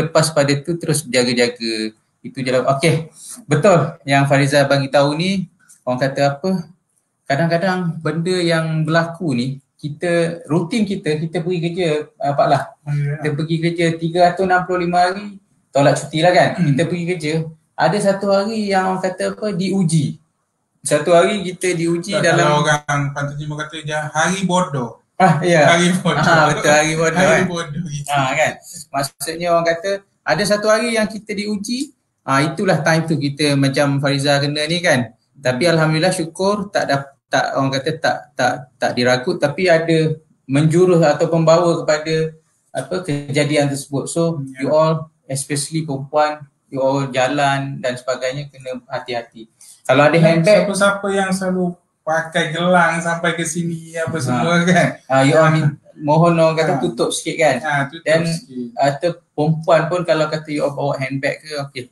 lepas pada tu terus berjaga-jaga. Itu jalan. Okey. Betul yang Fariza bagi tahu ni, orang kata apa? Kadang-kadang benda yang berlaku ni rutin kita pergi kerja Pak Lah. Kita pergi kerja 365 hari, tolak cuti lah kan. Kita pergi kerja. Ada satu hari yang orang kata apa, diuji. Satu hari kita diuji dalam, orang Pantai Timur kata hari bodoh. Hari bodoh. Betul, hari bodoh. Hari bodoh gitu. Kan. Maksudnya orang kata ada satu hari yang kita diuji. Itulah time tu kita macam Fariza kena ni kan. Tapi alhamdulillah syukur tak orang kata tak diragut, tapi ada menjurus atau membawa kepada kejadian tersebut. So you all, especially perempuan, you all jalan dan sebagainya kena hati-hati. Kalau ada handbag, siapa-siapa yang selalu pakai gelang sampai ke sini apa semua kan. You all mohon orang kata tutup sikit kan. Dan atau perempuan pun kalau kata you all bawa handbag ke, okey,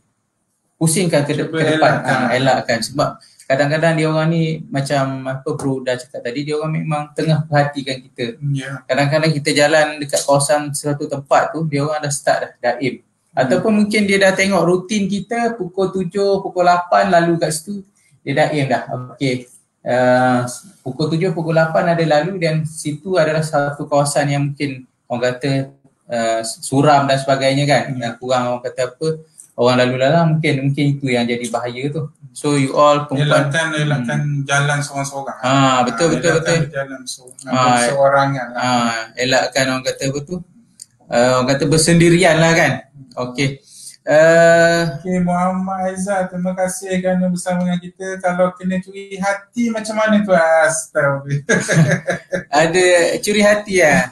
pusingkan ke depan, elakkan. Sebab kadang-kadang dia orang ni macam bro dah cakap tadi, dia orang memang tengah perhatikan kita. Kadang-kadang kita jalan dekat kawasan suatu tempat tu, dia orang dah start dah aim. Ataupun mungkin dia dah tengok rutin kita pukul 7, pukul 8 lalu kat situ, dia dah aim dah. Okey. Pukul 7, pukul 8 ada lalu, dan situ adalah satu kawasan yang mungkin orang kata suram dan sebagainya kan. Yang kurang orang kata apa, orang lalu lalang, mungkin itu yang jadi bahaya tu. So you all perempuan elakkan jalan seorang-seorang. Betul. Jalan seorangan. Elakkan orang kata apa tu? Orang kata bersendirian lah kan. Okey. Muhammad Aizat, terima kasih kerana bersama dengan kita. Kalau kena curi hati macam mana tu? Ada curi hati ya.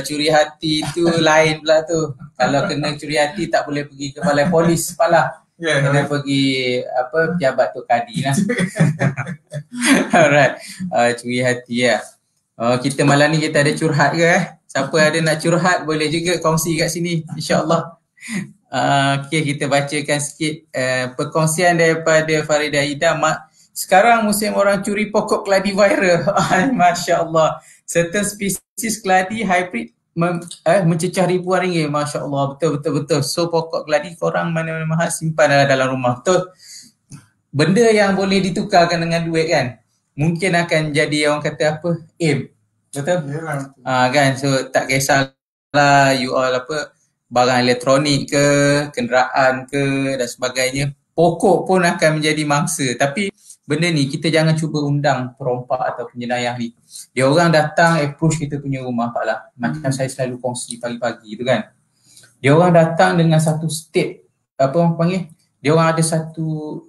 Curi hati tu lain pula tu. Kalau kena curi hati tak boleh pergi ke balai polis kepala. Kena pergi pejabat Tok Kadi lah. Alright. Curi hati ya. Kita malam ni kita ada curhat ke Siapa ada nak curhat boleh juga kongsi kat sini, insya-Allah. Okay, kita bacakan sikit perkongsian daripada Farida Ida. Sekarang musim orang curi pokok keladi viral. Masya-Allah. Certain spesies keladi hybrid mencecah ribuan ringgit. Masya-Allah. Betul. So pokok keladi korang mana-mana mahal simpan dalam rumah. Betul. Benda yang boleh ditukarkan dengan duit kan, mungkin akan jadi orang kata apa, aim. Betul? Kan, so tak kisahlah you all barang elektronik ke, kenderaan ke dan sebagainya, pokok pun akan menjadi mangsa. Tapi benda ni kita jangan cuba undang perompak atau penjenayah ni. Dia orang datang approach kita punya rumah Pak Lah. Macam saya selalu kongsi pagi-pagi tu kan. Dia orang datang dengan satu state, apa orang panggil, dia orang ada satu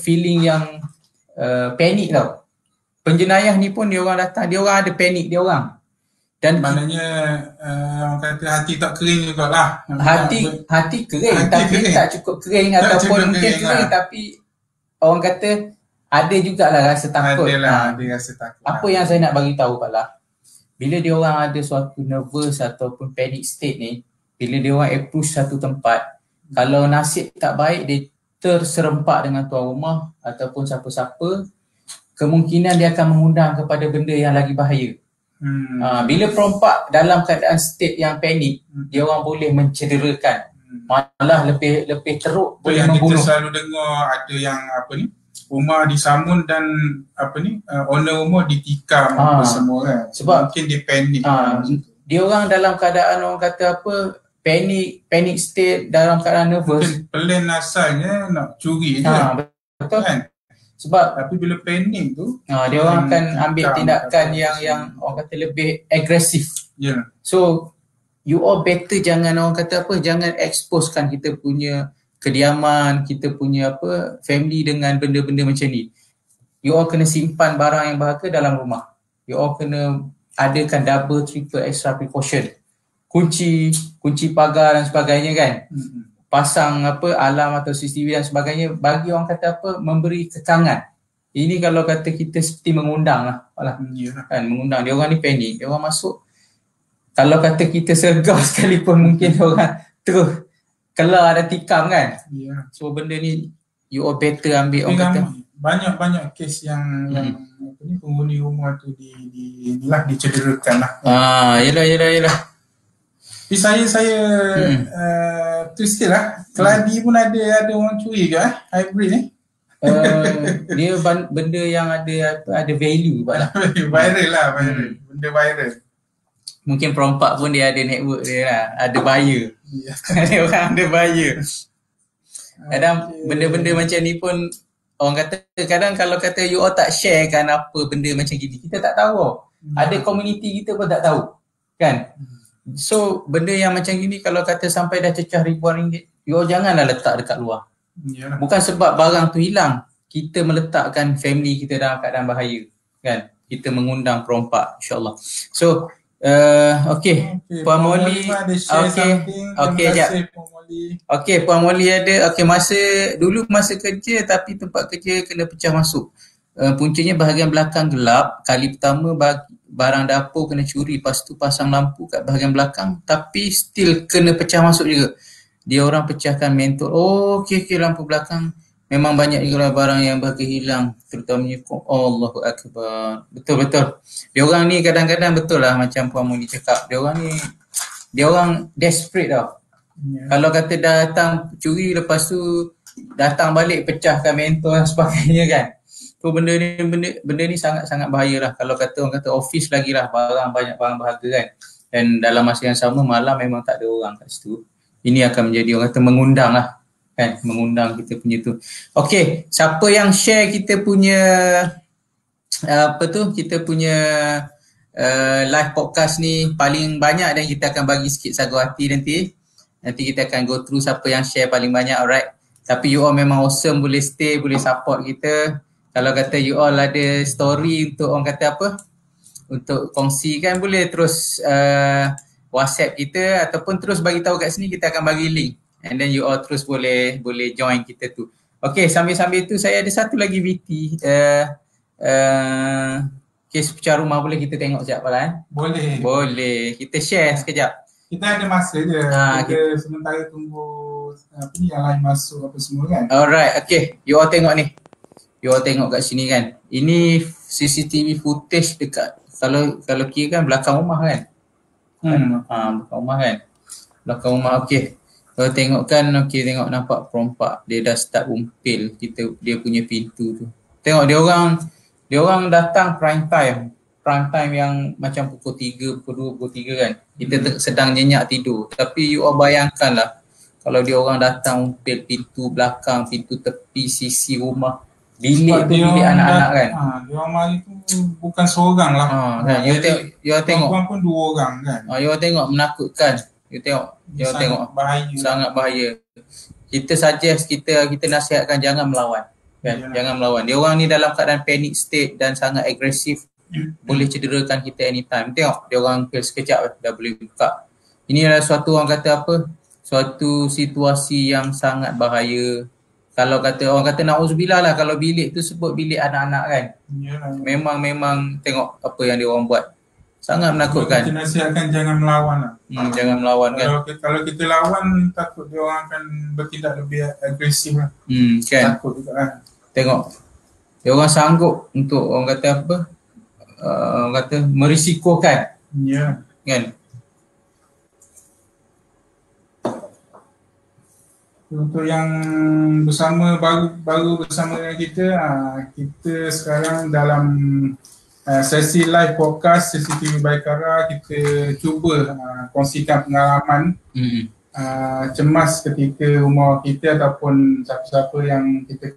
feeling yang panik tau. Penjenayah ni pun dia orang datang, dia orang ada panik dia orang. Dan maknanya orang kata hati tak kering jugalah. Hati kering tapi tak cukup kering ataupun mungkin kering tapi orang kata ada jugalah rasa takut. Ada rasa takut. Apa yang saya nak bagi tahu Pak Lah, bila dia orang ada suatu nervous ataupun panic state ni, bila dia orang approach satu tempat, kalau nasib tak baik dia terserempak dengan tuan rumah ataupun siapa-siapa, kemungkinan dia akan mengundang kepada benda yang lagi bahaya. Bila perompak dalam keadaan state yang panik, dia orang boleh mencederakan, malah lebih teruk, boleh membunuh. Kita selalu dengar ada yang rumah disamun dan owner rumah ditikam semua kan. Sebab mungkin dia panik. Dia orang dalam keadaan orang kata panic state, dalam keadaan nervous. Plan asalnya nak curi je. Betul kan? Sebab tapi bila panik tu dia orang akan ambil tindakan yang orang kata lebih agresif. So you all better jangan jangan exposekan kita punya kediaman, kita punya family dengan benda-benda macam ni. You all kena simpan barang yang berharga dalam rumah. You all kena adakan double, triple extra precaution. Kunci pagar dan sebagainya kan. Pasang alarm atau CCTV dan sebagainya, bagi orang kata memberi kekangan. Ini kalau kata kita seperti mengundang lah. Kan, mengundang. Dia orang ni panik. Dia orang masuk. Kalau kata kita sergau sekalipun, mungkin dia orang terus kelar ada tikam kan. So benda ni you all better ambil orang kata. Banyak kes yang penghuni rumah tu dicederakan lah. Yelah. Tapi saya tu sikit lah. Keladi pun ada orang curi ke hybrid ni? Dia benda yang ada value lah. Viral lah. Benda viral. Mungkin perompak pun dia ada network dia lah. Ada buyer. Ada orang ada buyer. Kadang benda-benda macam ni pun orang kata, kadang kalau kata you all tak share kan apa benda macam gini, kita tak tahu. Ada community kita pun tak tahu. Kan? So benda yang macam gini kalau kata sampai dah cecah ribuan ringgit, you all janganlah letak dekat luar. Bukan sebab barang tu hilang, kita meletakkan family kita dalam keadaan bahaya. Kan? Kita mengundang perompak, insyaAllah. So okay, Puan Molly. Okay, jap. Okay, Puan Molly ada. Okay, masa kerja tapi tempat kerja kena pecah masuk. Puncanya bahagian belakang gelap. Kali pertama barang dapur kena curi, lepas tu pasang lampu kat bahagian belakang tapi still kena pecah masuk juga. Dia orang pecahkan mentol. Okay, lampu belakang. Memang banyak juga barang yang berharga hilang, terutamanya Allahu Akbar. Betul. Dia orang ni kadang-kadang betul lah macam Puan Molly cakap. Dia orang desperate tau. Kalau kata datang curi, lepas tu datang balik pecahkan mentol dan sebagainya kan. So benda ni sangat-sangat bahaya lah. Kalau kata orang kata office lagi lah, banyak barang berharga kan. Dan dalam masa yang sama malam memang tak ada orang kat situ. Ini akan menjadi orang kata mengundang lah. Kan, mengundang kita punya tu. Okay, siapa yang share kita punya kita punya live podcast ni paling banyak, dan kita akan bagi sikit sagu hati nanti kita akan go through siapa yang share paling banyak. Alright, tapi you all memang awesome, boleh stay, boleh support kita. Kalau kata you all ada story untuk orang kata untuk kongsikan, boleh terus WhatsApp kita ataupun terus bagi tahu kat sini, kita akan bagi link. And then you all terus boleh join kita tu. Okay, sambil-sambil tu saya ada satu lagi VT. Kes pecah rumah, boleh kita tengok sekejap kan? Boleh. Kita share sekejap. Kita ada masa je. Kita sementara tunggu yang lain masuk apa semua kan. Alright, okay. You all tengok ni. You all tengok kat sini kan. Ini CCTV footage dekat, kalau kira kan belakang rumah kan. Belakang rumah kan. Belakang rumah, okay. Kalau tengok kan, okay, tengok nampak perompak. Dia dah start umpil dia punya pintu tu. Tengok dia orang datang prime time yang macam pukul 3, pukul 2, pukul 3 kan. Kita sedang nyenyak tidur. Tapi you all bayangkan lah, kalau dia orang datang umpil pintu belakang, pintu tepi, sisi rumah. Bilik tu bilik anak-anak kan. Dia orang mari tu bukan seorang lah. Kan? You tengok. Perempuan pun 2 orang kan. You tengok menakutkan. You tengok sangat bahaya. Kita suggest, kita nasihatkan jangan melawan. Kan? Jangan melawan. Dia orang ni dalam keadaan panic state dan sangat agresif. Boleh cederakan kita anytime. Tengok, dia orang sekejap dah boleh buka. Ini adalah suatu orang kata suatu situasi yang sangat bahaya. Kalau kata orang kata na'udzubillah lah, kalau bilik tu sebut bilik anak-anak kan. Memang tengok apa yang dia orang buat. Sangat menakutkan. Kita nasihatkan jangan melawan lah. Jangan melawan kan. Kalau kita lawan, takut dia orang akan bertindak lebih agresif lah. Kan. Takut juga kan. Tengok, dia orang sanggup untuk orang kata apa, orang kata merisikokan. Ya. Kan. Untuk yang baru bersama dengan kita, kita sekarang dalam sesi live podcast CCTV Baikara, kita cuba kongsikan pengalaman cemas ketika rumah kita ataupun siapa-siapa yang kita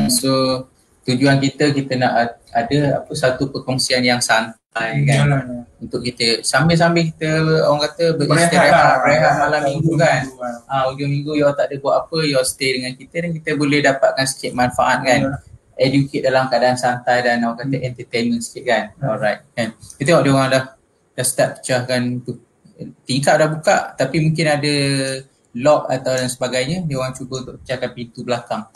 so tujuan kita nak ada satu perkongsian yang santai kan. Untuk kita sambil kita orang kata beristirahat, rehat malam minggu kan. Hujung minggu you tak ada buat apa, you stay dengan kita dan kita boleh dapatkan sikit manfaat kan. Educate dalam keadaan santai dan orang kata entertainment sikit kan. Alright kan. Kita tengok dia orang dah start pecahkan tu. Tingkap dah buka tapi mungkin ada lock atau dan sebagainya. Dia orang cuba untuk pecahkan pintu belakang.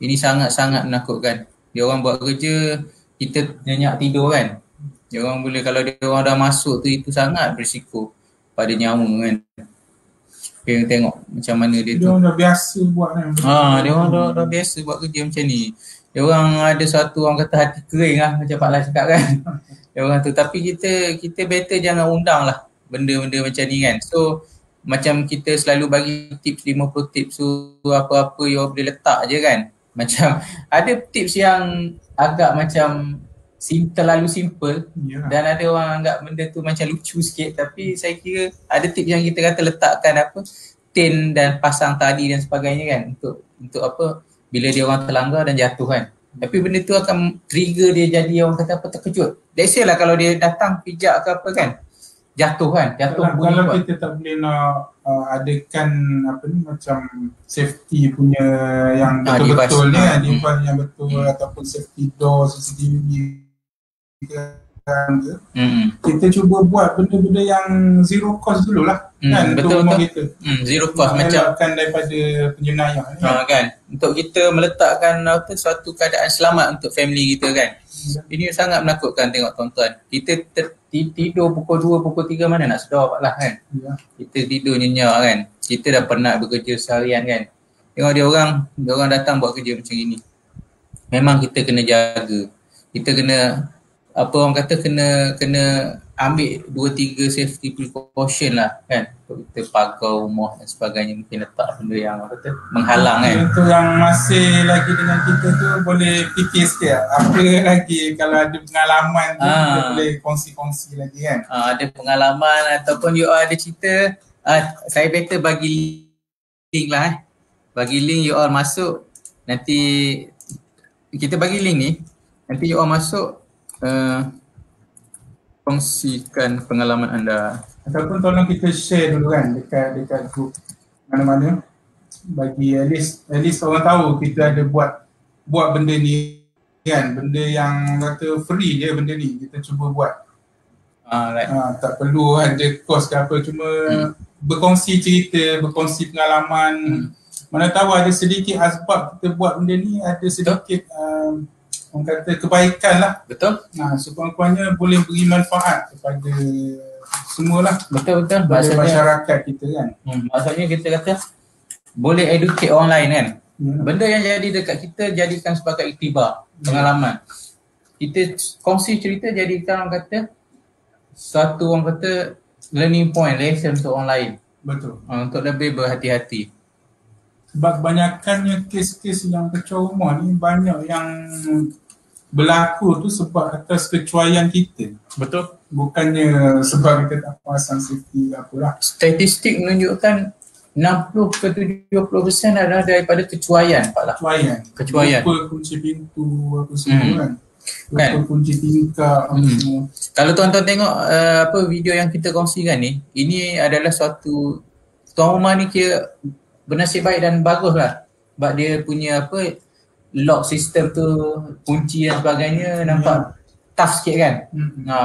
Ini sangat-sangat menakutkan. Dia orang buat kerja, kita nyenyak tidur kan. Dia orang boleh, kalau dia orang dah masuk tu, itu sangat berisiko pada nyawa kan. Okay, tengok macam mana dia tu. Dia orang dah biasa buat kan. Dia orang dah biasa buat kerja macam ni. Dia orang ada satu orang kata hati kering lah, macam Pak Lah cakap kan. Dia orang tu, tapi kita better jangan undang lah benda-benda macam ni kan. So macam kita selalu bagi tips 50 tips, so apa-apa you boleh letak je kan. Macam ada tips yang agak macam terlalu simple dan ada orang anggap benda tu macam lucu sikit, tapi saya kira ada tips yang kita kata letakkan tin dan pasang tali dan sebagainya kan untuk apa bila dia orang terlanggar dan jatuh kan. Tapi benda tu akan trigger dia jadi orang kata apa terkejut. Let's say lah kalau dia datang pijak ke apa kan, jatuh kalau kita tak boleh nak adakan macam safety punya yang betul-betul ni device yang betul ataupun safety door CCTV kita cuba buat benda-benda yang zero cost dululah kan untuk rumah kita. Zero cost macam daripada penjenayah ni kan, untuk kita meletakkan suatu keadaan selamat untuk family kita kan. Ini sangat menakutkan tengok tuan-tuan. Kita tidur pukul 2, pukul 3 mana nak sedar Pak Lah kan. Kita tidur nyenyak kan. Kita dah penat bekerja seharian kan. Tengok dia orang datang buat kerja macam ini. Memang kita kena jaga. Kita kena orang kata kena ambil 2-3 safety precaution lah kan. Kita pagar rumah dan sebagainya, mungkin letak benda yang kata menghalang kan. Untuk yang masih lagi dengan kita tu boleh fikir sikit apa lagi kalau ada pengalaman tu kita boleh kongsi-kongsi lagi kan. Ada pengalaman ataupun you all ada cerita, saya better bagi link lah bagi link, you all masuk, nanti kita bagi link ni, nanti you all masuk kongsikan pengalaman anda. Ataupun tolong kita share dulu kan dekat group mana-mana, bagi at least orang tahu kita ada buat benda ni kan, benda yang kata free je benda ni kita cuba buat. Right. Tak perlu ada kos ke apa, cuma berkongsi cerita, berkongsi pengalaman. Mana tahu ada sedikit asbab kita buat benda ni, ada sedikit orang kata kebaikan lah. Betul. Sekurang-kurangnya boleh beri manfaat kepada semualah. Betul. Kepada masyarakat kita kan. Maksudnya kita kata boleh educate orang lain kan. Benda yang jadi dekat kita jadikan sebagai iktibar, pengalaman. Kita kongsi cerita jadikan orang kata satu orang kata learning point, lesson untuk orang lain. Betul. Untuk lebih berhati-hati. Sebab kebanyakannya kes-kes yang kecoh rumah ni banyak yang berlaku tu sebab atas kecuaian kita. Betul. Bukannya sebab kita tak pasang safety ke apalah. Statistik menunjukkan 60 ke 70% adalah daripada kecuaian Pak Lah. Kecuaian. Lupa kunci pintu apa semua kan. Lupa kunci tingkap semua. Kalau tuan-tuan tengok video yang kita kongsikan ni, ini adalah suatu tuan rumah ni kira bernasib baik dan bagus lah. Sebab dia punya lock system tu, kunci dan sebagainya nampak tough sikit kan.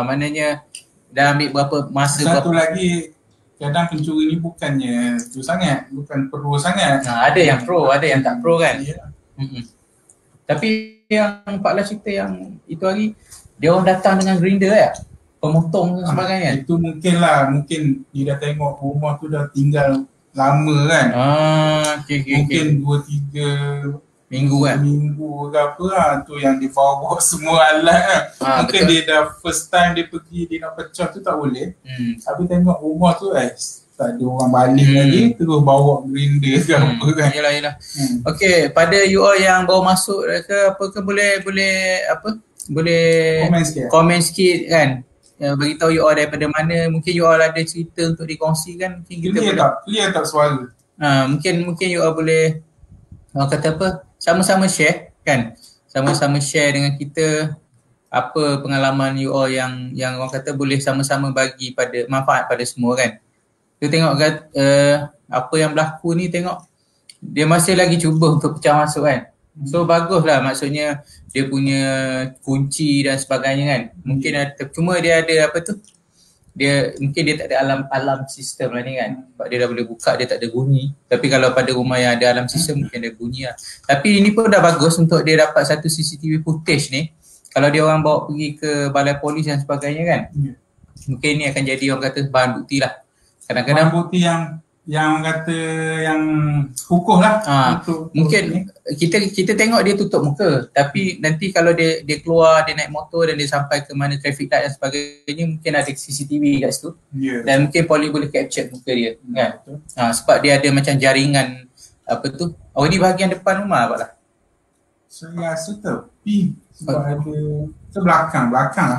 Maknanya dah ambil berapa masa. Satu lagi, kadang pencuri ni bukannya tu sangat, bukan pro sangat. Ada yang pro, ada yang tak pro kan. Tapi yang Pak Lah cerita yang itu hari, Dia orang datang dengan grinder ya, pemotong dan sebagainya. Itu mungkin dia dah tengok rumah tu dah tinggal lama kan. Mungkin 2-3 minggu kan. Minggu ke apa lah tu yang dia bawa semua alat kan. Mungkin betul. Dia dah first time dia pergi, dia nak pecah tu tak boleh. Tapi tengok rumah tu tak ada orang balik lagi, terus bawa grinder ke apa kan. Yelah. Okey, pada you all yang baru masuk ke apa ke boleh komen sikit kan. Bagi tahu you all daripada mana, mungkin you all ada cerita untuk dikongsikan, mungkin kita clear tak suara. Mungkin you all boleh kata apa, sama-sama share kan, sama-sama share dengan kita apa pengalaman you all yang orang kata boleh sama-sama bagi pada manfaat pada semua kan. Kita tengok apa yang berlaku ni, tengok dia masih lagi cuba untuk pecah masuk kan. So baguslah, maksudnya dia punya kunci dan sebagainya kan. Mungkin cuma dia ada apa tu, mungkin dia tak ada alam sistem lah ni kan. Sebab dia dah boleh buka, dia tak ada bunyi. Tapi kalau pada rumah yang ada alam sistem mungkin ada bunyi lah. Tapi ini pun dah bagus untuk dia dapat satu CCTV footage ni. Kalau dia orang bawa pergi ke balai polis dan sebagainya kan, mungkin ini akan jadi orang kata bahan bukti lah. Kadang-kadang bahan bukti yang kata yang kukuh lah. Mungkin kita tengok dia tutup muka, tapi nanti kalau dia keluar, dia naik motor dan dia sampai ke mana traffic light dan sebagainya, mungkin ada CCTV kat situ. Dan mungkin polis boleh capture muka dia kan. Sebab dia ada macam jaringan apa tu. Ini bahagian depan rumah apa lah. Saya rasa tepi sebab ada belakang lah.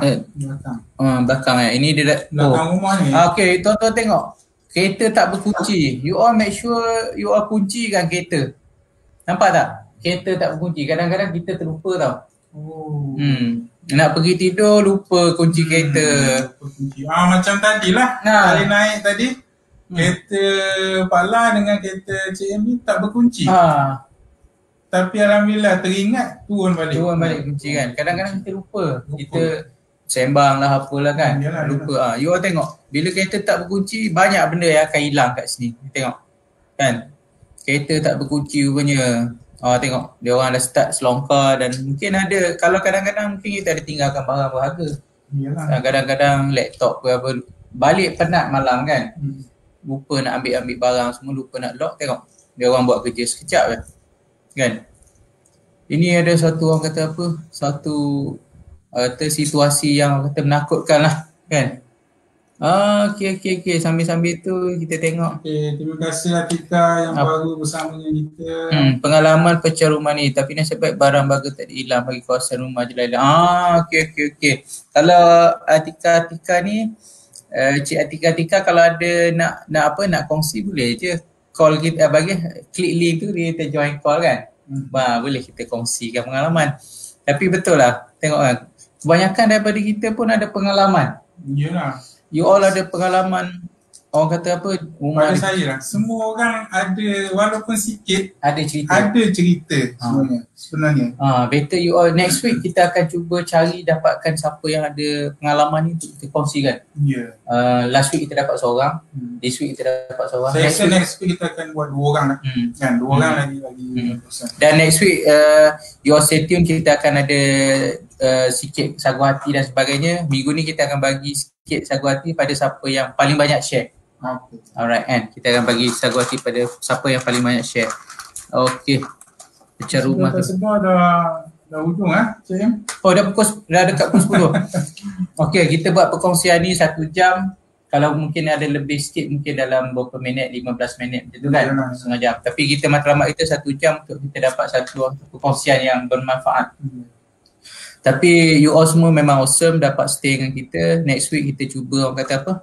Belakang Ini dia belakang rumah ni. Okey, tuan-tuan tengok. Kereta tak berkunci. You all make sure you all kuncikan kereta. Nampak tak? Kereta tak berkunci. Kadang-kadang kita terlupa tau. Nak pergi tidur lupa kunci kereta. Macam tadilah. Kali naik tadi. Kereta Pak La dengan kereta Cik Amy tak berkunci. Tapi alhamdulillah teringat turun balik kunci kan. Kadang-kadang kita lupa. Kita sembang lah apalah kan. Lupa. You all tengok. Bila kereta tak berkunci, banyak benda yang akan hilang kat sini. Tengok. Kan? Kereta tak berkunci rupanya. Tengok. Dia orang dah start selongkar dan mungkin ada, kalau kadang-kadang mungkin kita ada tinggalkan barang berharga. Kadang-kadang laptop ke apa. Balik penat malam kan. Lupa nak ambil barang semua, lupa nak lock. Tengok. Dia orang buat kerja sekejap kan. Ini ada satu orang kata apa, satu situasi yang orang kata menakutkan lah kan. Okey. Sambil-sambil tu kita tengok. Terima kasih Atika yang baru bersama dengan kita. Pengalaman pecah rumah ni, tapi nasib baik barang baga tak hilang bagi kawasan rumah je lain. Okey. Kalau Atika ni, Cik Atika kalau ada nak kongsi boleh je. Call kita, bagi klik link tu kita join call kan. Boleh kita kongsikan pengalaman. Tapi betul lah, tengok kan. Kebanyakan daripada kita pun ada pengalaman. Yalah. You all ada pengalaman, orang kata apa, rumah pada saya lah. Semua orang ada, walaupun sikit, ada cerita sebenarnya. Better you all, next week kita akan cuba cari dapatkan siapa yang ada pengalaman ni untuk kita kongsikan. Last week kita dapat seorang, this week kita dapat seorang. Saya rasa next week kita akan buat 2 orang lah. Kan, 2 orang lagi. Dan next week you all stay tune, kita akan ada sikit sagu hati dan sebagainya. Minggu ni kita akan bagi sikit sagu hati pada siapa yang paling banyak share. Alright kan, kita akan bagi sagu hati pada siapa yang paling banyak share. Okey. Pecah rumah tu. Sebentar dah hujung Cik. Dah dekat pukul 10. Okey, kita buat perkongsian ni 1 jam. Kalau mungkin ada lebih sikit, mungkin dalam berapa minit, 15 minit macam tu kan, setengah jam. Tapi kita matlamat kita 1 jam untuk kita dapat satu perkongsian yang bermanfaat. Tapi you all semua memang awesome dapat stay dengan kita. Next week kita cuba, orang kata apa,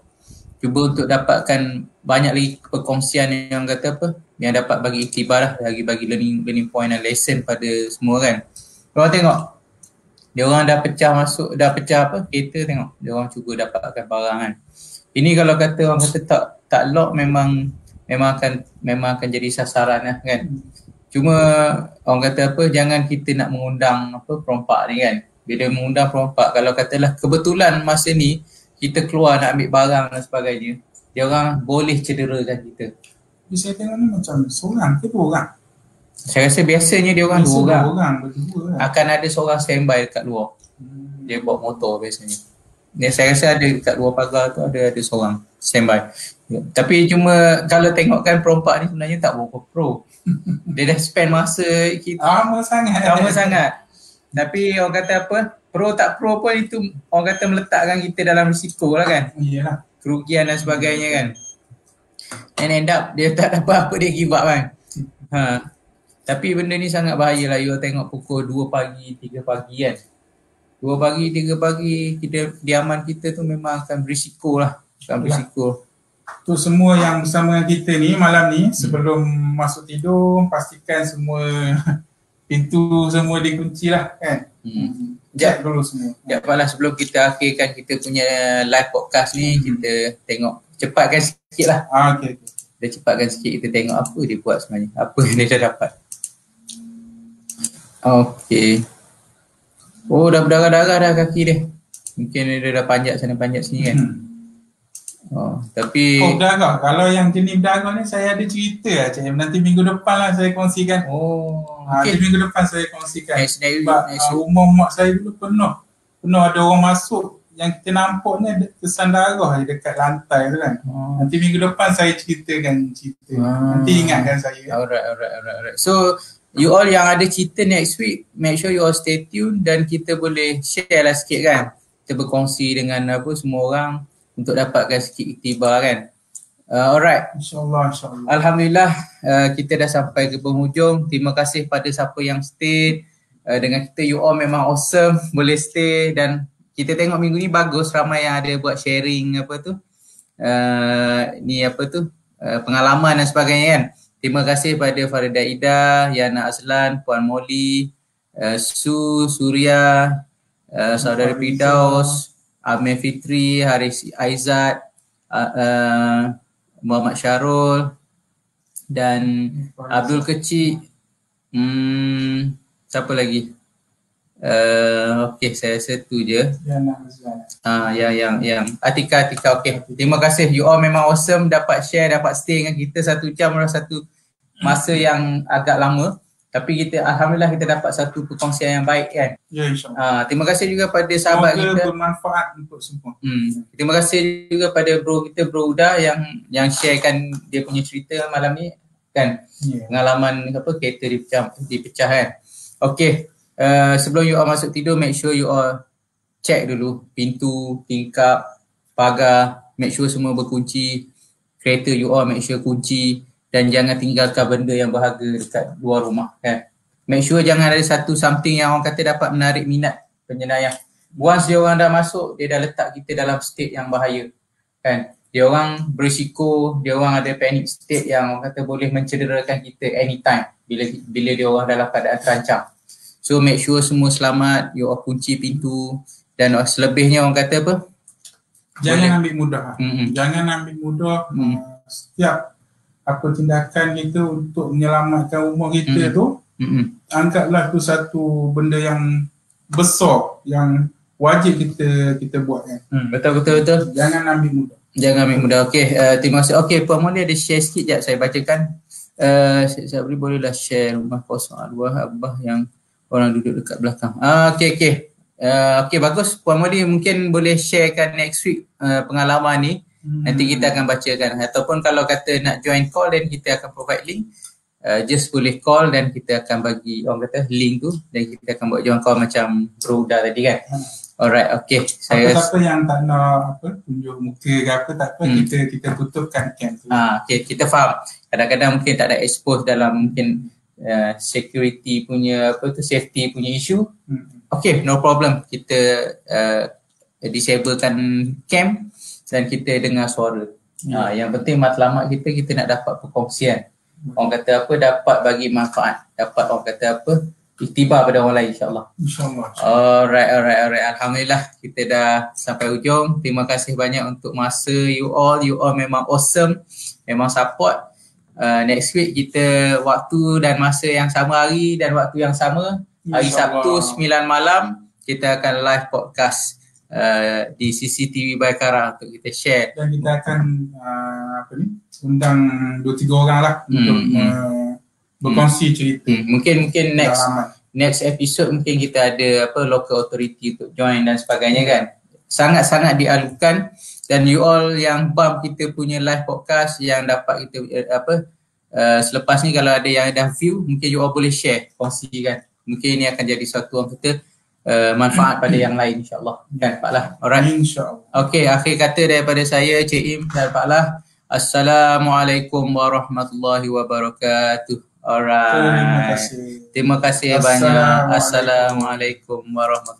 cuba untuk dapatkan banyak lagi perkongsian yang kata apa, yang dapat bagi iktibar lah, bagi learning point dan lesson pada semua kan. Korang tengok, dia orang dah pecah kereta, tengok dia orang cuba dapatkan barang kan. Ini kalau kata orang kata tak lock, memang akan jadi sasaran lah kan. Cuma orang kata apa, jangan kita nak mengundang perompak ni kan. Bila mengundang perompak, kalau katalah kebetulan masa ni kita keluar nak ambil barang dan sebagainya, dia orang boleh cederakan kita. Saya tengok ni macam seorang ke 2 orang? Saya rasa biasanya dia orang 2 orang. Berdua. Akan ada seorang standby dekat luar. dia bawa motor biasanya. Saya rasa ada dekat luar pagar tu ada seorang standby. Tapi cuma kalau tengokkan perompak ni sebenarnya tak berapa pro. Dia dah spend masa kita Lama sangat. Tapi orang kata apa, pro tak pro pun itu orang kata meletakkan kita dalam risiko lah kan. Iyalah. Kerugian dan sebagainya kan. And end up dia tak dapat apa dia give up kan. Tapi benda ni sangat bahaya lah. You tengok pukul 2 pagi, 3 pagi kan. 2 pagi, 3 pagi diaman kita tu memang akan berisiko lah. Akan berisiko. Tu semua yang bersama dengan kita ni malam ni sebelum masuk tidur pastikan semua pintu semua dikunci lah kan. Cek dulu semua. Sekejap lah sebelum kita akhirkan kita punya live podcast ni, kita tengok cepatkan sikit lah. Okay. Kita cepatkan sikit, kita tengok apa dia buat sebenarnya. Apa yang dia dah dapat. Okay. Oh dah berdarah-darah dah kaki dia. Mungkin dia dah panjat sana panjat sini kan. Tapi berdarah. Kalau yang jenis berdarah ni saya ada cerita lah cik. Nanti minggu depan lah saya kongsikan. Okay. Nanti minggu depan saya kongsikan. Sebab rumah mak saya dulu penuh ada orang masuk yang kita nampak ni kesan darah dekat lantai tu kan. Nanti minggu depan saya ceritakan cerita. Nanti ingatkan saya. Alright. So you all yang ada cerita next week, make sure you all stay tune dan kita boleh share lah sikit kan. Kita berkongsi dengan semua orang untuk dapatkan sikit iktibar kan. Alright. InsyaAllah. Alhamdulillah kita dah sampai ke penghujung. Terima kasih pada siapa yang stay dengan kita. You all memang awesome. Boleh stay dan kita tengok minggu ni bagus. Ramai yang ada buat sharing pengalaman dan sebagainya kan. Terima kasih pada Farida Ida, Yana Azlan, Puan Molly, Su, Surya, Saudara Firdaus, Amir Fitri, Haris Aizat, Muhammad Syarul dan Abdul Kecil. Siapa lagi? Okey, saya rasa tu je. Yang Atika. Okey. Terima kasih. You all memang awesome, dapat share, dapat stay dengan kita 1 jam adalah satu masa yang agak lama. Tapi kita alhamdulillah kita dapat satu perkongsian yang baik kan. Ya, insyaAllah. Terima kasih juga pada sahabat kita. Semoga bermanfaat untuk semua. Terima kasih juga pada bro kita, Bro Uda yang sharekan dia punya cerita malam ni kan. Pengalaman kereta dipecah kan. Okey. Sebelum you all masuk tidur, make sure you all check dulu pintu, tingkap, pagar, make sure semua berkunci. Kereta you all make sure kunci. Dan jangan tinggalkan benda yang berharga dekat luar rumah kan. Make sure jangan ada satu something yang orang kata dapat menarik minat penjenayah. Once dia orang dah masuk, dia dah letak kita dalam state yang bahaya kan. Dia orang berisiko, dia orang ada panic state yang orang kata boleh mencederakan kita anytime bila dia orang dalam keadaan terancam. So make sure semua selamat, you all kunci pintu dan selebihnya orang kata apa? Jangan ambil mudah. Jangan ambil mudah. Setiap apa tindakan kita untuk menyelamatkan rumah kita tu, anggaplah tu satu benda yang besar yang wajib kita buat kan. Betul. Jangan ambil mudah. Okey, terima kasih. Okey, Puan Moni ada share sikit jap saya bacakan. Saya bolehlah share rumah kosong arwah abah yang orang duduk dekat belakang. Okey. Okey, bagus. Puan Moni mungkin boleh sharekan next week pengalaman ni. Nanti kita akan bacakan. Ataupun kalau kata nak join call dan kita akan provide link. Just boleh call dan kita akan bagi orang kata link tu dan kita akan buat join call macam Bro Uda tadi kan. Alright, okay. Siapa yang tak nak tunjuk muka ke apa tak apa, kita tutupkan cam tu. Okay, kita faham. Kadang-kadang mungkin tak ada expose dalam mungkin security punya safety punya issue. Okay, no problem. Kita disablekan cam dan kita dengar suara. Yang penting matlamat kita nak dapat perkongsian. Orang kata apa, dapat bagi manfaat. Dapat orang kata apa, iktibar pada orang lain insyaAllah. Alright. Alhamdulillah kita dah sampai hujung. Terima kasih banyak untuk masa you all memang awesome. Memang support. Next week kita waktu dan masa yang sama hari dan waktu yang sama. Hari Sabtu 9 malam kita akan live podcast di CCTV Baikara untuk kita share. Dan kita akan undang 2-3 orang lah untuk berkongsi cerita. Mungkin next episode mungkin kita ada local authority untuk join dan sebagainya kan. Sangat-sangat dialukan, dan you all yang bump kita punya live podcast yang dapat kita selepas ni, kalau ada yang dah view, mungkin you all boleh share, kongsikan. Mungkin ini akan jadi satu orang kata manfaat pada yang lain, insyaAllah. Kan Pak Lah? Alright. InsyaAllah. Okay, akhir kata daripada saya, Cik Im dan Pak Lah. Assalamualaikum warahmatullahi wabarakatuh. Alright. Terima kasih. Terima kasih banyak. Assalamualaikum warahmatullahi wabarakatuh.